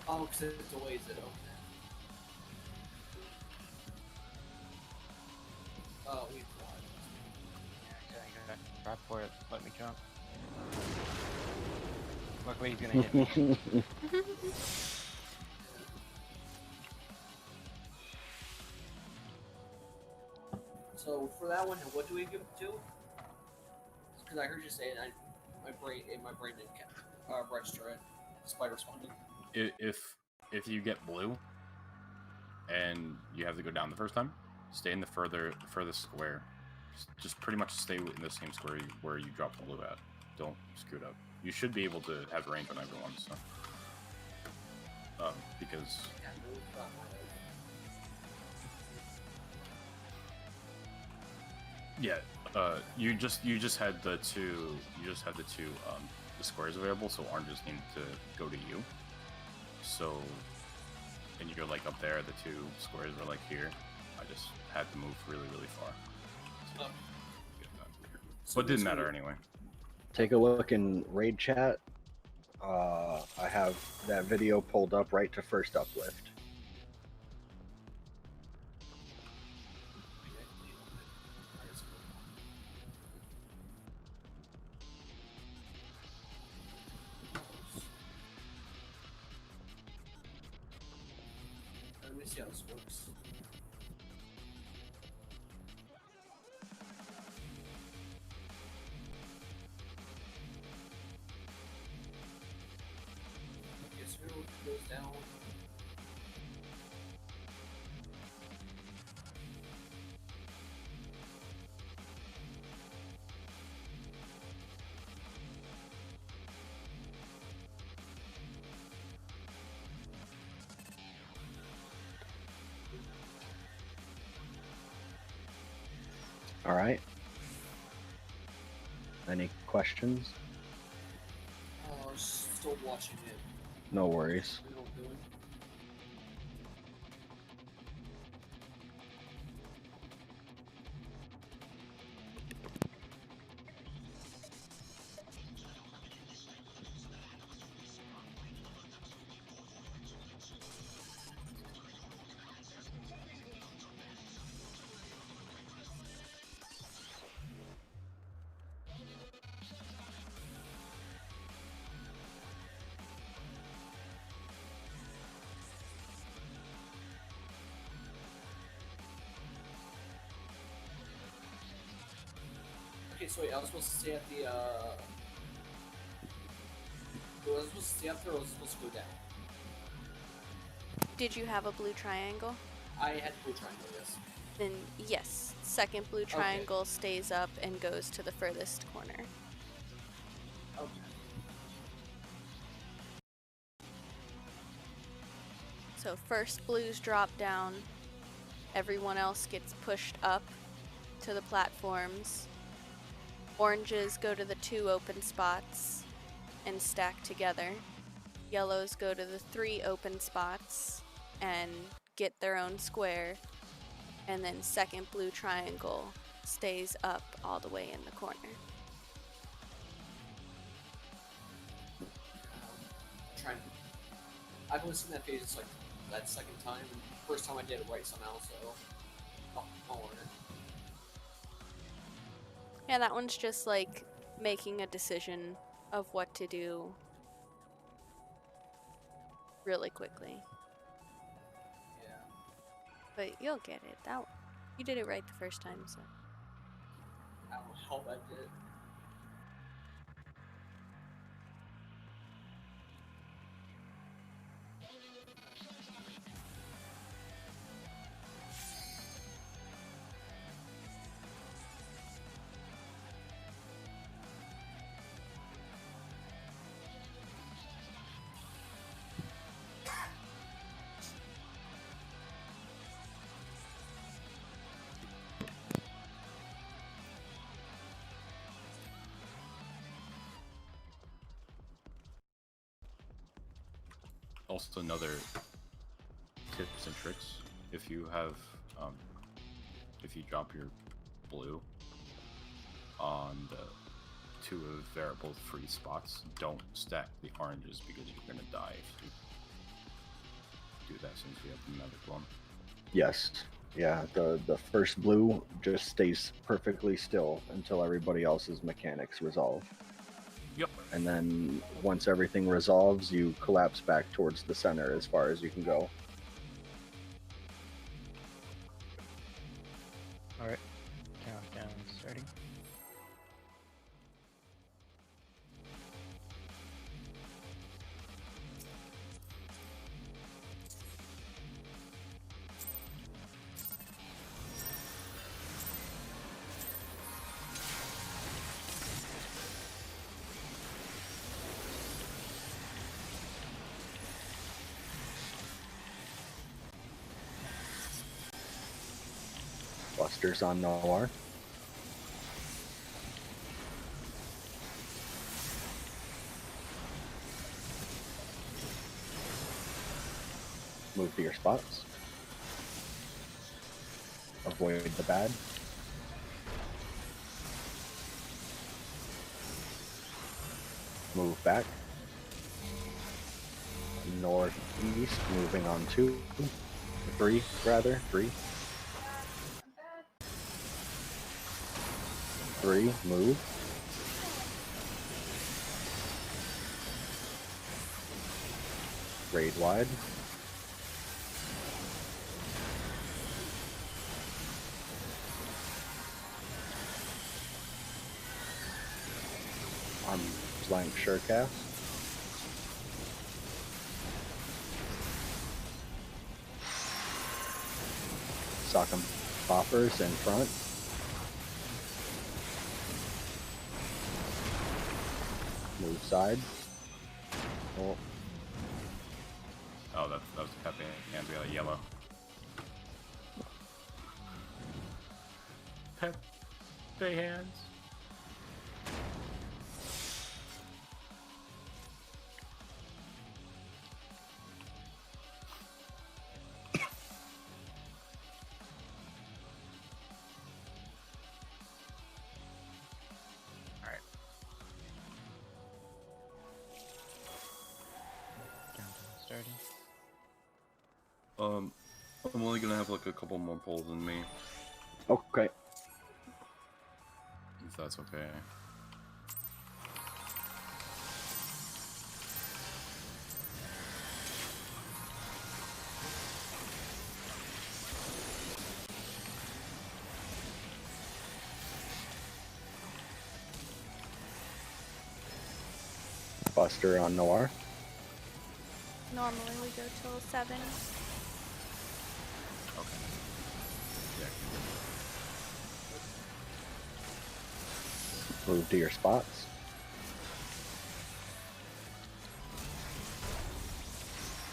Oh, because it delays it. Okay. Oh, we Okay. Drop for it. Let me jump. Luckily, he's gonna hit me. So for that one, what do we give it to? Because I heard you say it, my brain didn't register it. Despite responding. if you get blue and you have to go down the first time, stay in the furthest square. Just pretty much stay in the same square where you dropped the blue at. Don't scoot up. You should be able to have range on everyone, so because yeah, you just had the two the squares available, so oranges need to go to you. So, and you're like up there, the 2 squares were like here. I just had to move really far. So, but it didn't matter anyway. Take a look in raid chat. I have that video pulled up right to first uplift. Let me see how this works. Okay, so it goes down. All right. Any questions? Oh, I was still watching it. No worries. We don't do it. Okay, so wait, I was supposed to stay at the, was I supposed to stay up there or was I supposed to go down? Did you have a blue triangle? I had blue triangle, yes. Then yes, second blue triangle stays up and goes to the furthest corner. Okay. So first blues drop down, everyone else gets pushed up to the platforms. Oranges go to the 2 open spots and stack together. Yellows go to the 3 open spots and get their own square. And then second blue triangle stays up all the way in the corner. Trying. I've only seen that page just like that second time. And first time I did it right somehow, so I'll learn it. Yeah, that one's just like making a decision of what to do really quickly. Yeah. But you'll get it. You did it right the first time, so. I don't know how that did. Also, another tips and tricks. If you have, if you drop your blue on the two variable free spots, don't stack the oranges because you're gonna die if you do that since we have the magic one. Yes. Yeah, the first blue just stays perfectly still until everybody else's mechanics resolve. Yep. And then once everything resolves, you collapse back towards the center as far as you can go. Alright. Countdown starting. Busters on Noir. Move to your spots. Avoid the bad. Move back. Northeast, moving on 2. 3, rather. 3. 3, move. Raid wide. Arm flank surecast. Sock 'em boppers in front. Move side. Oh, Oh, that was Pepe and we got a yellow. Pepe hands. Alright. Countdown starting. I'm only gonna have like a couple more pulls than me, okay. if that's okay. Buster on Noir. Normally we go till 7. Okay. Yeah. Move to your spots.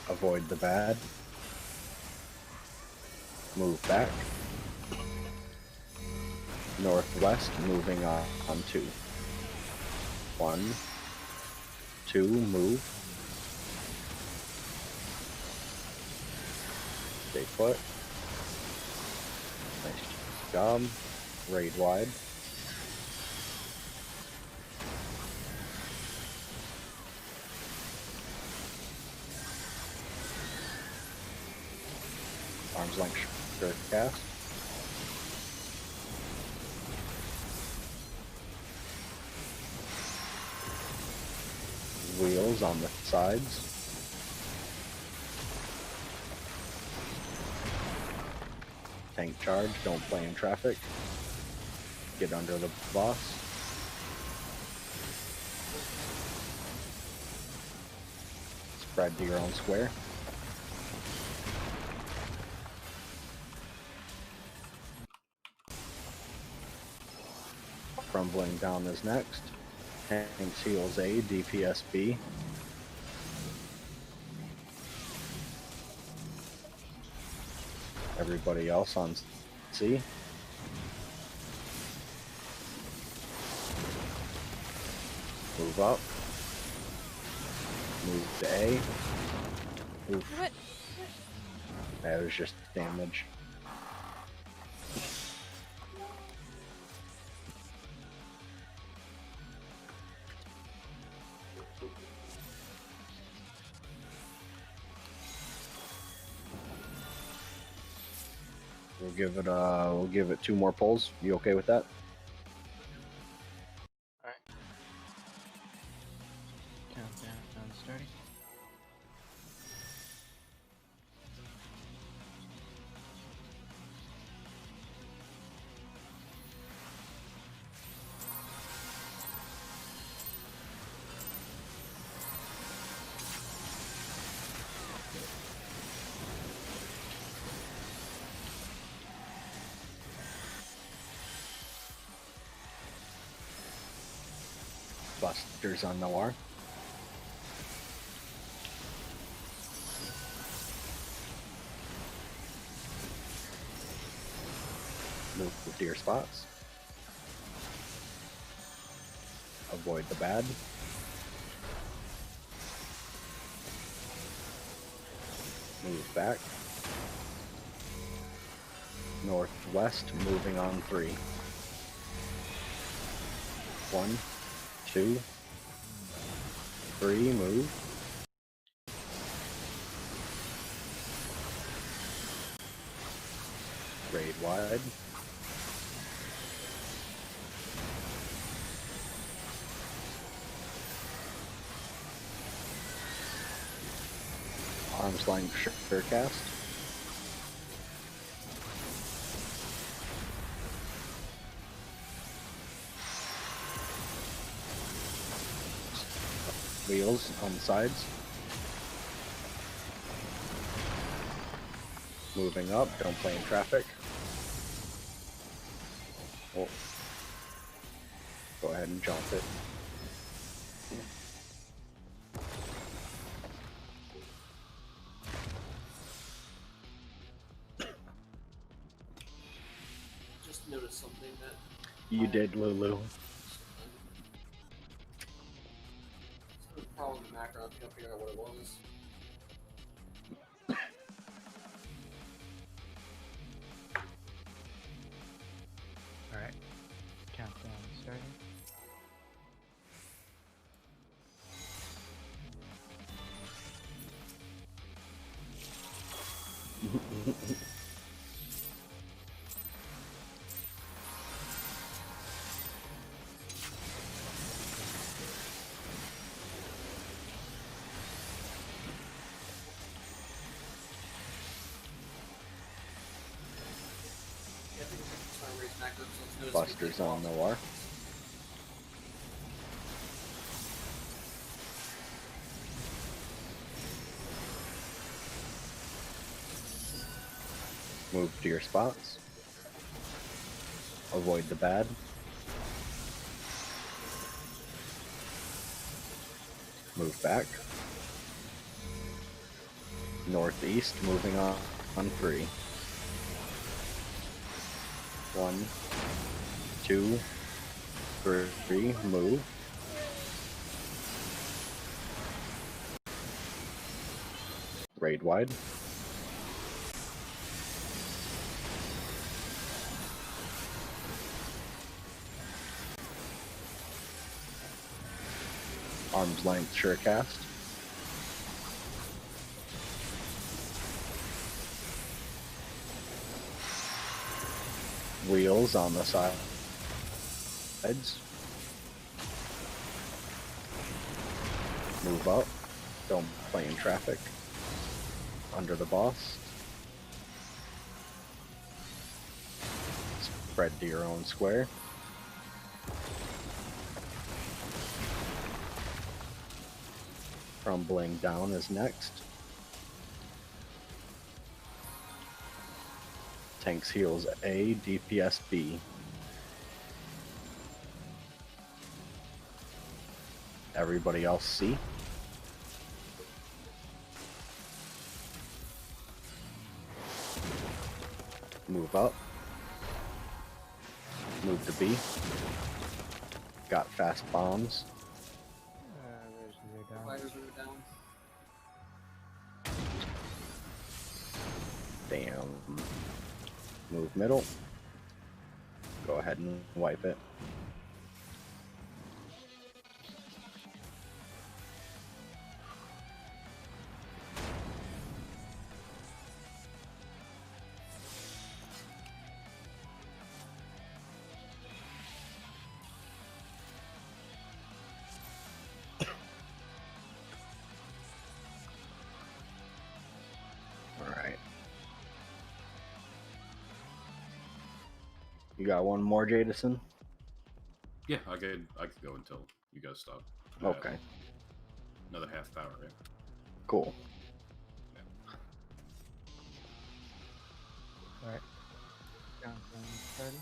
Avoid the bad. Move back. Northwest, moving on 2. 1, 2, move. Stay put. Nice job. Raid wide. Arms length shirt cast. Wheels on the sides. Tank charge, don't play in traffic. Get under the boss. Spread to your own square. Crumbling down is next. Tanks heals A, DPS B. Everybody else on C. Move up. Move to A. Oof. What? That was just damage. We'll give it 2 more pulls. You okay with that? Alright. Countdown starting. Busters on Noir. Move to your spots. Avoid the bad. Move back. Northwest, moving on 3. 1, 2, 3, move. Raid wide. Arms length sure cast. Wheels on the sides. Moving up, don't play in traffic. Oh. Go ahead and jump it. Just noticed something that You did, Lulu. the problem with the macro. I think I figured out what it was. Alright. Countdown starting. Yeah, I think it's trying to raise macro, so let's notice Busters on Noir. Move to your spots. Avoid the bad. Move back. Northeast, moving on 3. 1, 2, 3, move. Raid wide. Arm's length sure cast. Wheels on the sides. Move up. Don't play in traffic. Under the boss. Spread to your own square. Crumbling down is next. Tanks heals A, DPS B. Everybody else C. Move up. Move to B. Got fast bombs. Fighters are down. Damn. Move middle. Go ahead and wipe it. Alright. You got one more, Jadison? Yeah, I could go until you guys stop. I have Okay, Another half hour, right? cool. Alright. Countdown started.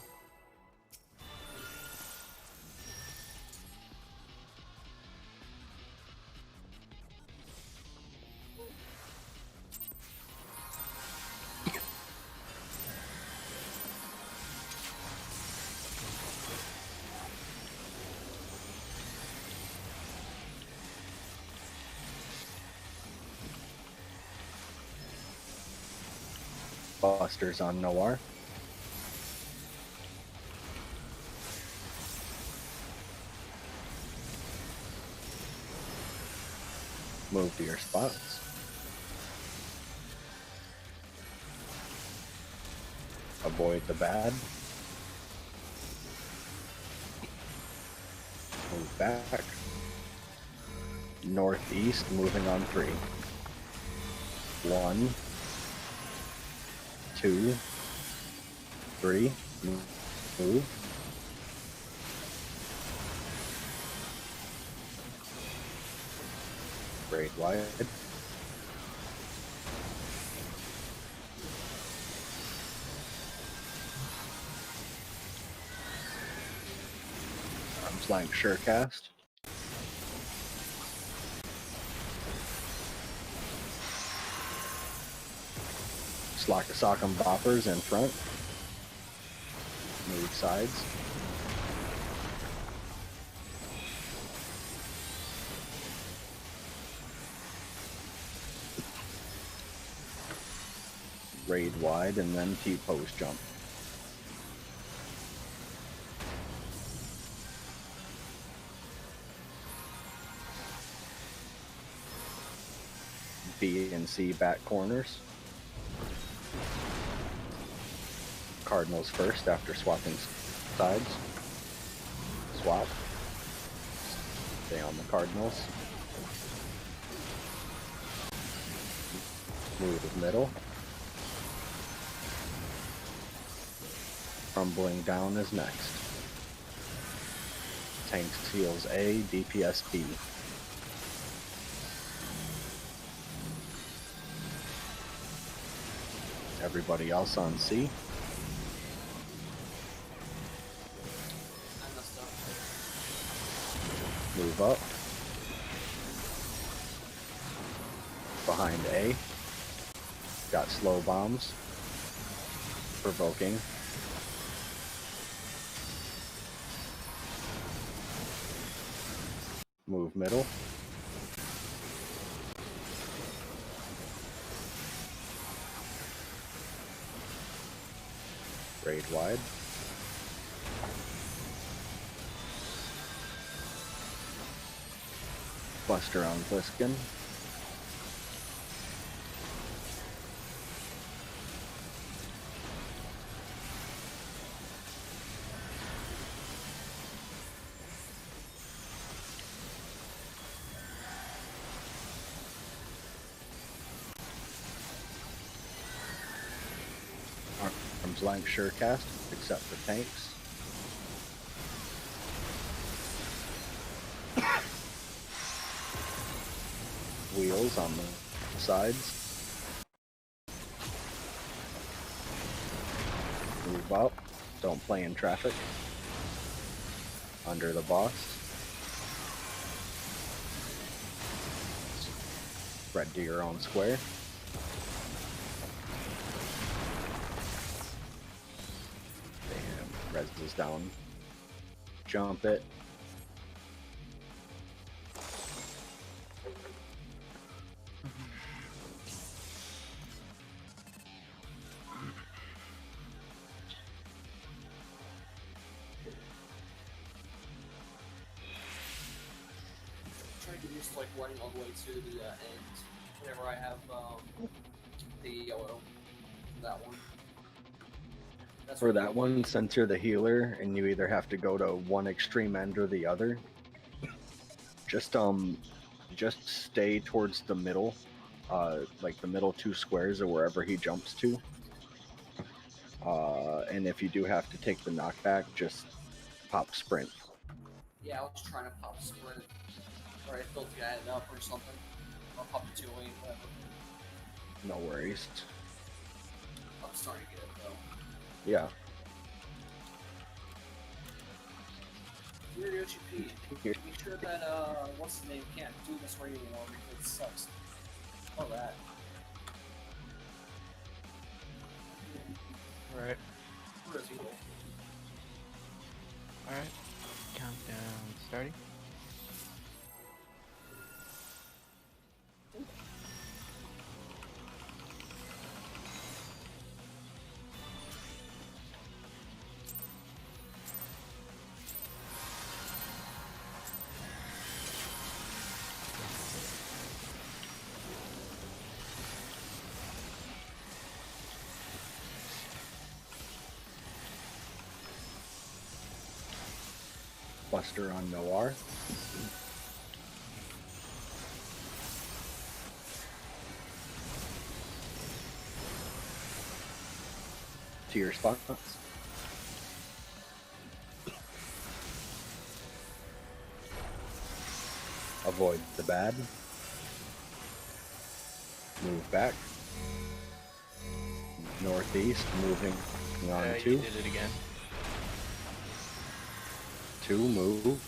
Busters on Noir. Move to your spots. Avoid the bad. Move back. Northeast, moving on 3. 1, 2, 3. Move. Braid wide. Arms length sure cast. Slock a sock 'em boppers in front. Move sides. Raid wide and then T-post jump. B and C back corners. Cardinals first after swapping sides. Swap. Stay on the Cardinals. Move middle. Crumbling down is next. Tank seals A, DPS B. Everybody else on C. I messed up. Move up. Behind A. Got slow bombs. Provoking. Move middle. Raid wide. Buster on Bliskin. Arms length sure cast, except for tanks. Wheels on the sides. Move up. Don't play in traffic. Under the boss. Spread to your own square. Damn, res is down. Jump it. just like running all the way to the end whenever I have the yellow. That one. That's For what that you'll one, need. since you're the healer and you either have to go to one extreme end or the other, just stay towards the middle, like the middle 2 squares or wherever he jumps to. And if you do have to take the knockback, just pop sprint. Yeah, I was trying to pop sprint, or I built the guy up or something. Or pop the 2 lane, whatever. No worries. I'm starting to get it though. Yeah. You're OGP. Make sure that what's his name can't do this right anymore because it sucks. Oh that. Alright. Where is he? Alright. Countdown starting. Buster on Noir. To your spots. Avoid the bad. Move back. Northeast, moving on You 2. did it again. 2, move.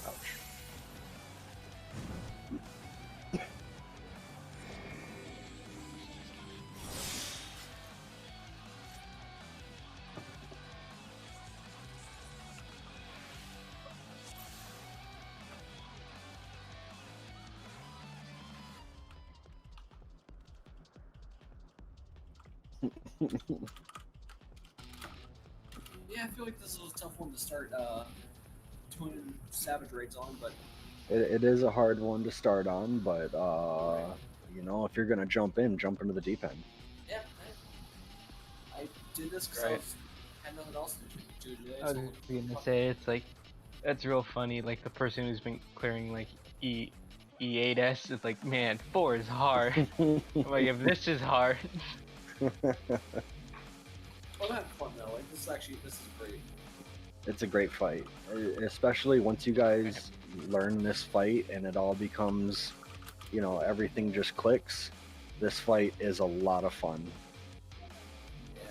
Ouch. Yeah, I feel like this was a tough one to start doing savage raids on, but It is a hard one to start on, but you know, if you're gonna jump into the deep end. yeah, I did this because I Right. had nothing else to do today. I was gonna say, it's like, that's real funny, like the person who's been clearing like E7S is like, man, 4 is hard. I'm like, if this is hard. I'm having fun though. Like this is great. It's a great fight, especially once you guys learn this fight and it all becomes, you know, everything just clicks. This fight is a lot of fun. Yeah.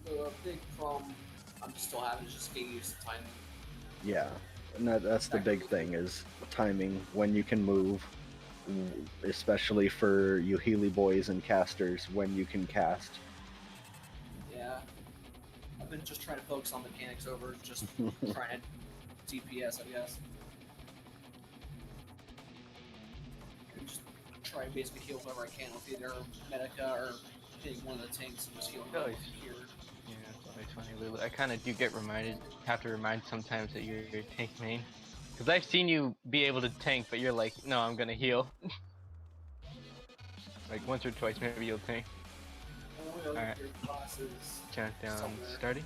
The big problem I'm still having is just getting used to timing. Yeah, and that's the big thing is timing when you can move, especially for you Healy boys and casters when you can cast. Yeah. I've been just trying to focus on mechanics over just trying to DPS, I guess. And just try and basically heal whoever I can with either Medica or hitting one of the tanks and just healing them Nice. here. Yeah, it's always funny, Lulu. I kind of do get have to remind sometimes that you're tank main. Because I've seen you be able to tank, but you're like, no, I'm gonna heal. Like once or twice, maybe you'll tank. Alright. Your classes. Countdown somewhere. starting.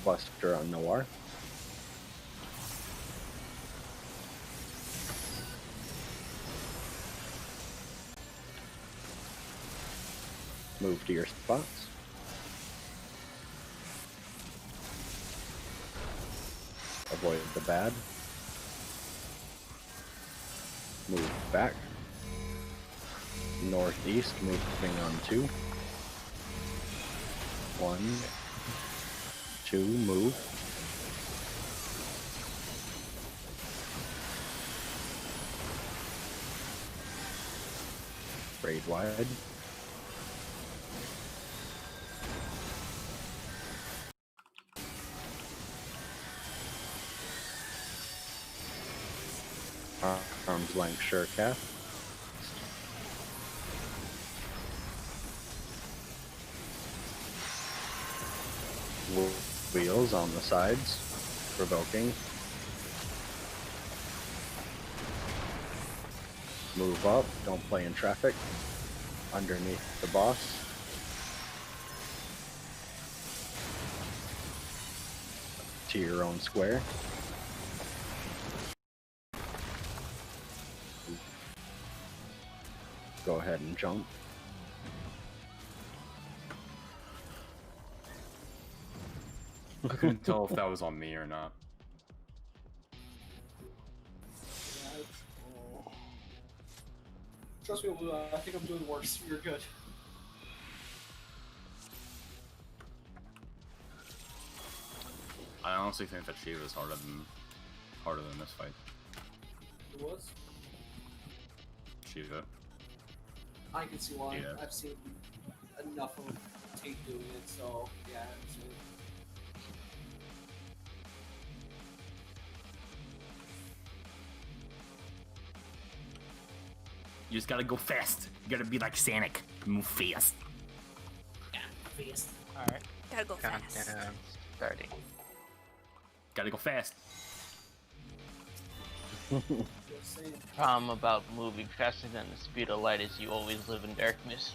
Buster on Noir. Move to your spots. Avoid the bad. Move back. Northeast, moving on 2. 1, 2, move. Braid wide. Arms length sure cast. Wheels on the sides, provoking. Move up, don't play in traffic. Underneath the boss. To your own square. Go ahead and jump. I couldn't tell if that was on me or not. Trust me, Lou, I think I'm doing worse. You're good. I honestly think that Shiva is harder than this fight. It was? Shiva. I can see why. Yeah. I've seen enough of Tate doing it, so yeah, I can see it. You just gotta go fast. You gotta be like Sonic. Move fast. Yeah, fast. Alright. Gotta go fast. Countdown starting. Gotta go fast. Just saying. Problem about moving faster than the speed of light is you always live in darkness.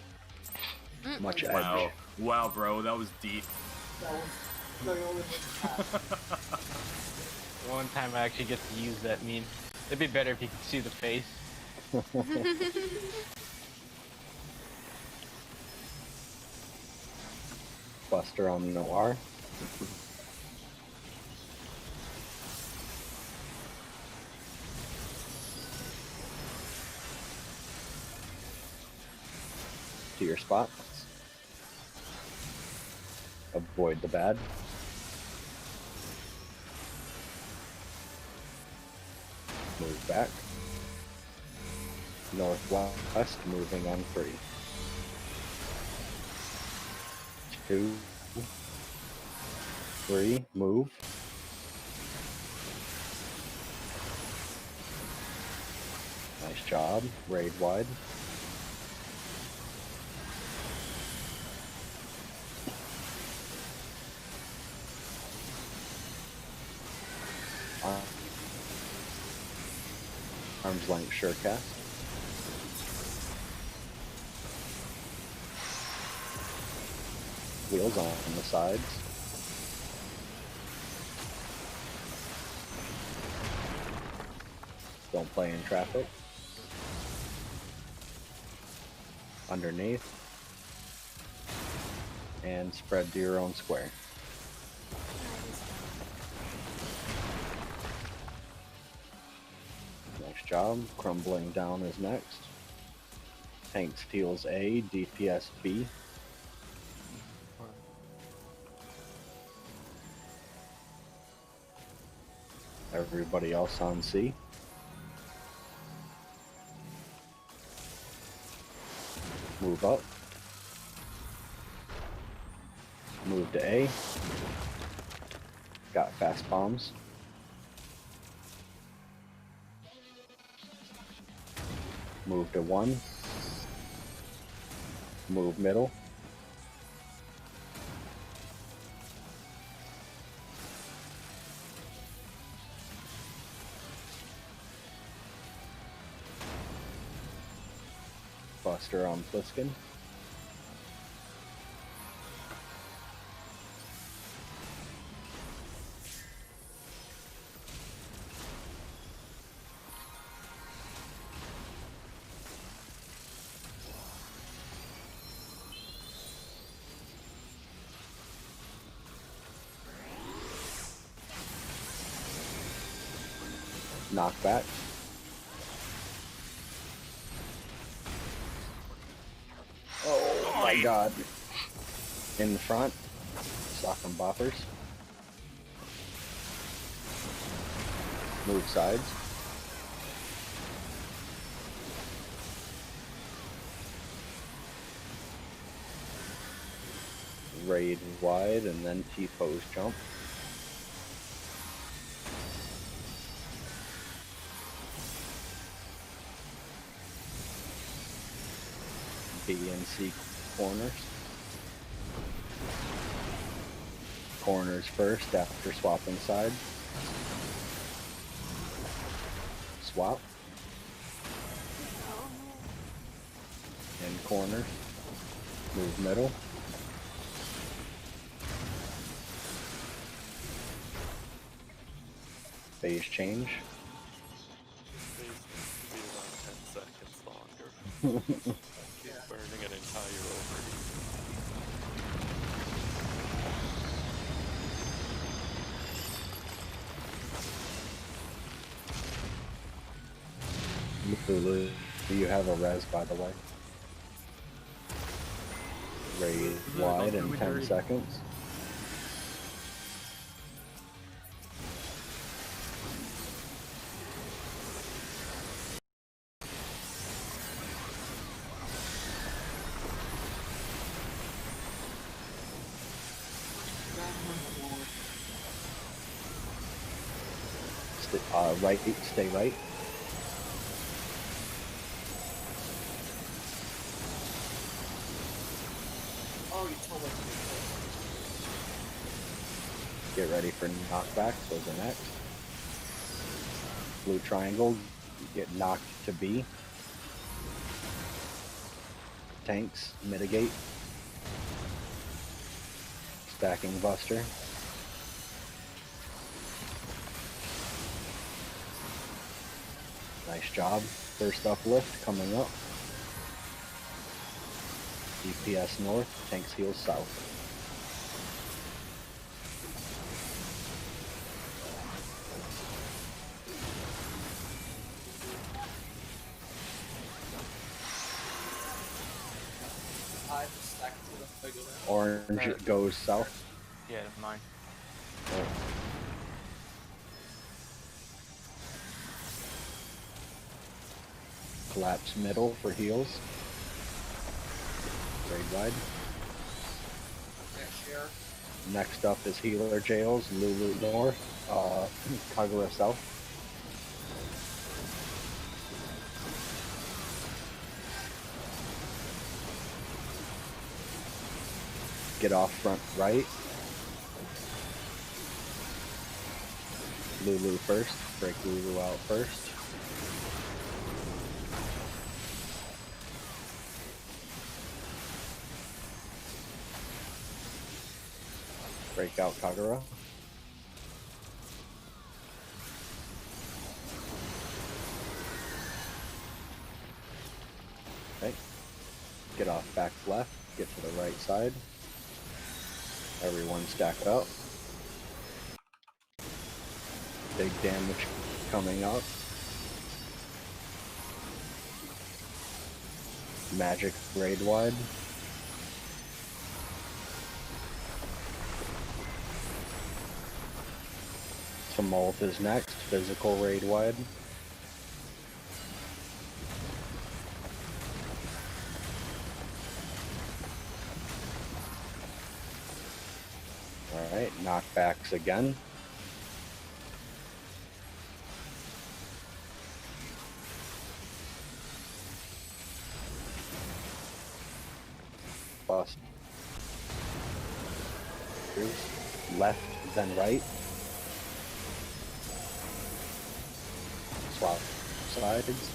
Much edge. Wow. Wow, bro, that was deep. That was the only one. One time I actually get to use that meme. It'd be better if you could see the face. Buster on Noir. To your spots. Avoid the bad. Move back. Northwest, moving on 3. 2, 3, move. Nice job. Raid wide. Arms length sure cast. Wheels on the sides. Don't play in traffic. Underneath. And spread to your own square. Nice job. Crumbling down is next. Tank steals A, DPS B. Everybody else on C. Move up. Move to A. Got fast bombs. Move to 1. Move middle. Buster on Pliskin. Knockback. my god. In the front, sock and boppers. Move sides. Raid wide and then T-pose jump. B and C corners. Corners first after swapping sides. Swap. In corners. Move middle. Phase change. Phase needs to be around 10 seconds longer. Keep burning an entire overheat. Lulu, do you have a res, by the way? Raid wide in 10 seconds. Right, stay right. Oh, you told me. Get ready for knockbacks, those are next. Blue triangle, get knocked to B. Tanks, mitigate. Stacking buster. Nice job. First uplift coming up. DPS north, tanks heals south. I just stacked to the bigger than. Orange goes south. Yeah, mine. Oh. Collapse middle for heals. Raid wide. Next year. Next up is healer jails, Lulu north, Kagura south. Get off front right. Lulu first, break Lulu out first. Break out Kagura. Okay. Get off back left, get to the right side. Everyone stack up. Big damage coming up. Magic raid wide. Tumult is next, physical raid wide. Alright, knockbacks again. Bust. Left, then right. Swap sides.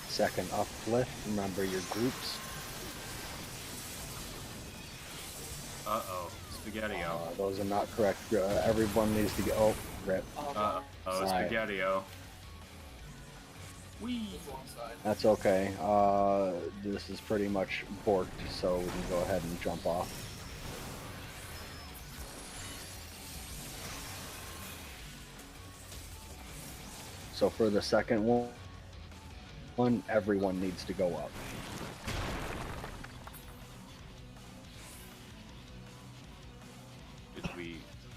Second uplift, remember your groups. Uh-oh. Spaghetti-O. Those are not correct. Everyone needs to get. Oh, rip. Uh-oh. Alright. Spaghetti-O. Whee! Just one side. That's okay. This is pretty much borked, so we can go ahead and jump off. So for the second one, everyone needs to go up.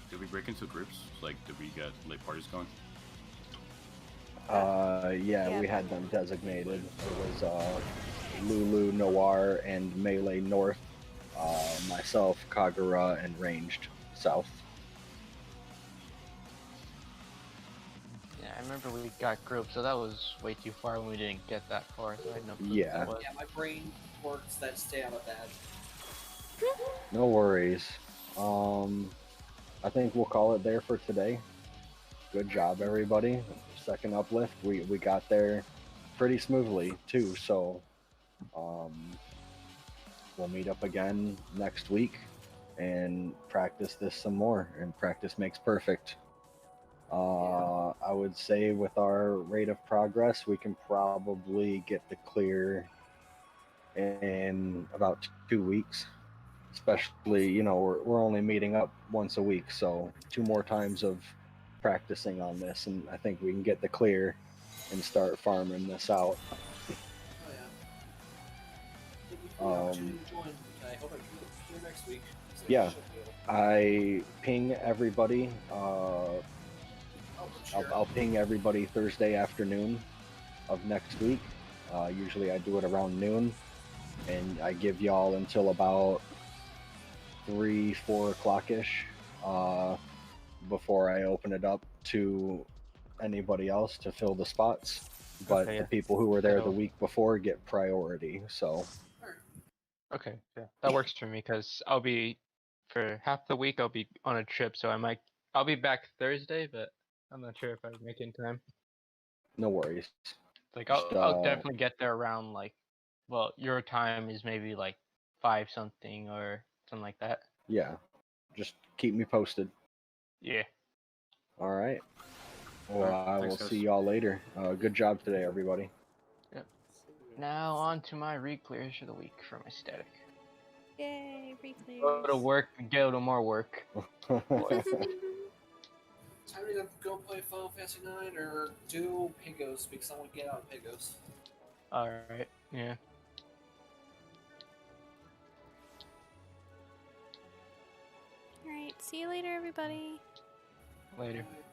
Did we break into groups? Like, did we get late parties going? Yeah, we had them designated. It was Lulu, Noir, and Melee North. Myself, Kagura, and Ranged South. Yeah, I remember we got groups, so that was way too far when we didn't get that far, so I had no clue Yeah. what that was. Yeah, my brain works that stay out of that. No worries. I think we'll call it there for today. Good job, everybody. Second uplift, we got there pretty smoothly too. So, we'll meet up again next week and practice this some more. And practice makes perfect. I would say with our rate of progress, we can probably get the clear in about 2 weeks. Especially, you know, we're only meeting up once a week, so 2 more times of practicing on this, and I think we can get the clear and start farming this out. Oh yeah. Thank you for the opportunity to join. I hope I can do it next week. So Yeah. I should be able- I ping everybody. Oh, sure. I'll ping everybody Thursday afternoon of next week. Usually I do it around noon, and I give y'all until about 3-4 o'clock ish before I open it up to anybody else to fill the spots. But Okay, the yeah. people who were there the So- week before get priority. So Okay, yeah, that works for me because I'll be for half the week. I'll be on a trip, so I'll be back Thursday, but I'm not sure if I make it in time. no worries. Like Just, I'll definitely get there around like, well, your time is maybe like 5 something or something like that. yeah, just keep me posted. Yeah. All right. Well, Alright, I thanks, will guys. see y'all later. Good job today, everybody. Now on to my re-clears for the week for my static. Yay, Go to reclears. work, go to more work. Time to either go play Final Fantasy 9 or do Pigos because I want to get out of Pigos. Alright, yeah. Alright, see you later, everybody. Later. Bye.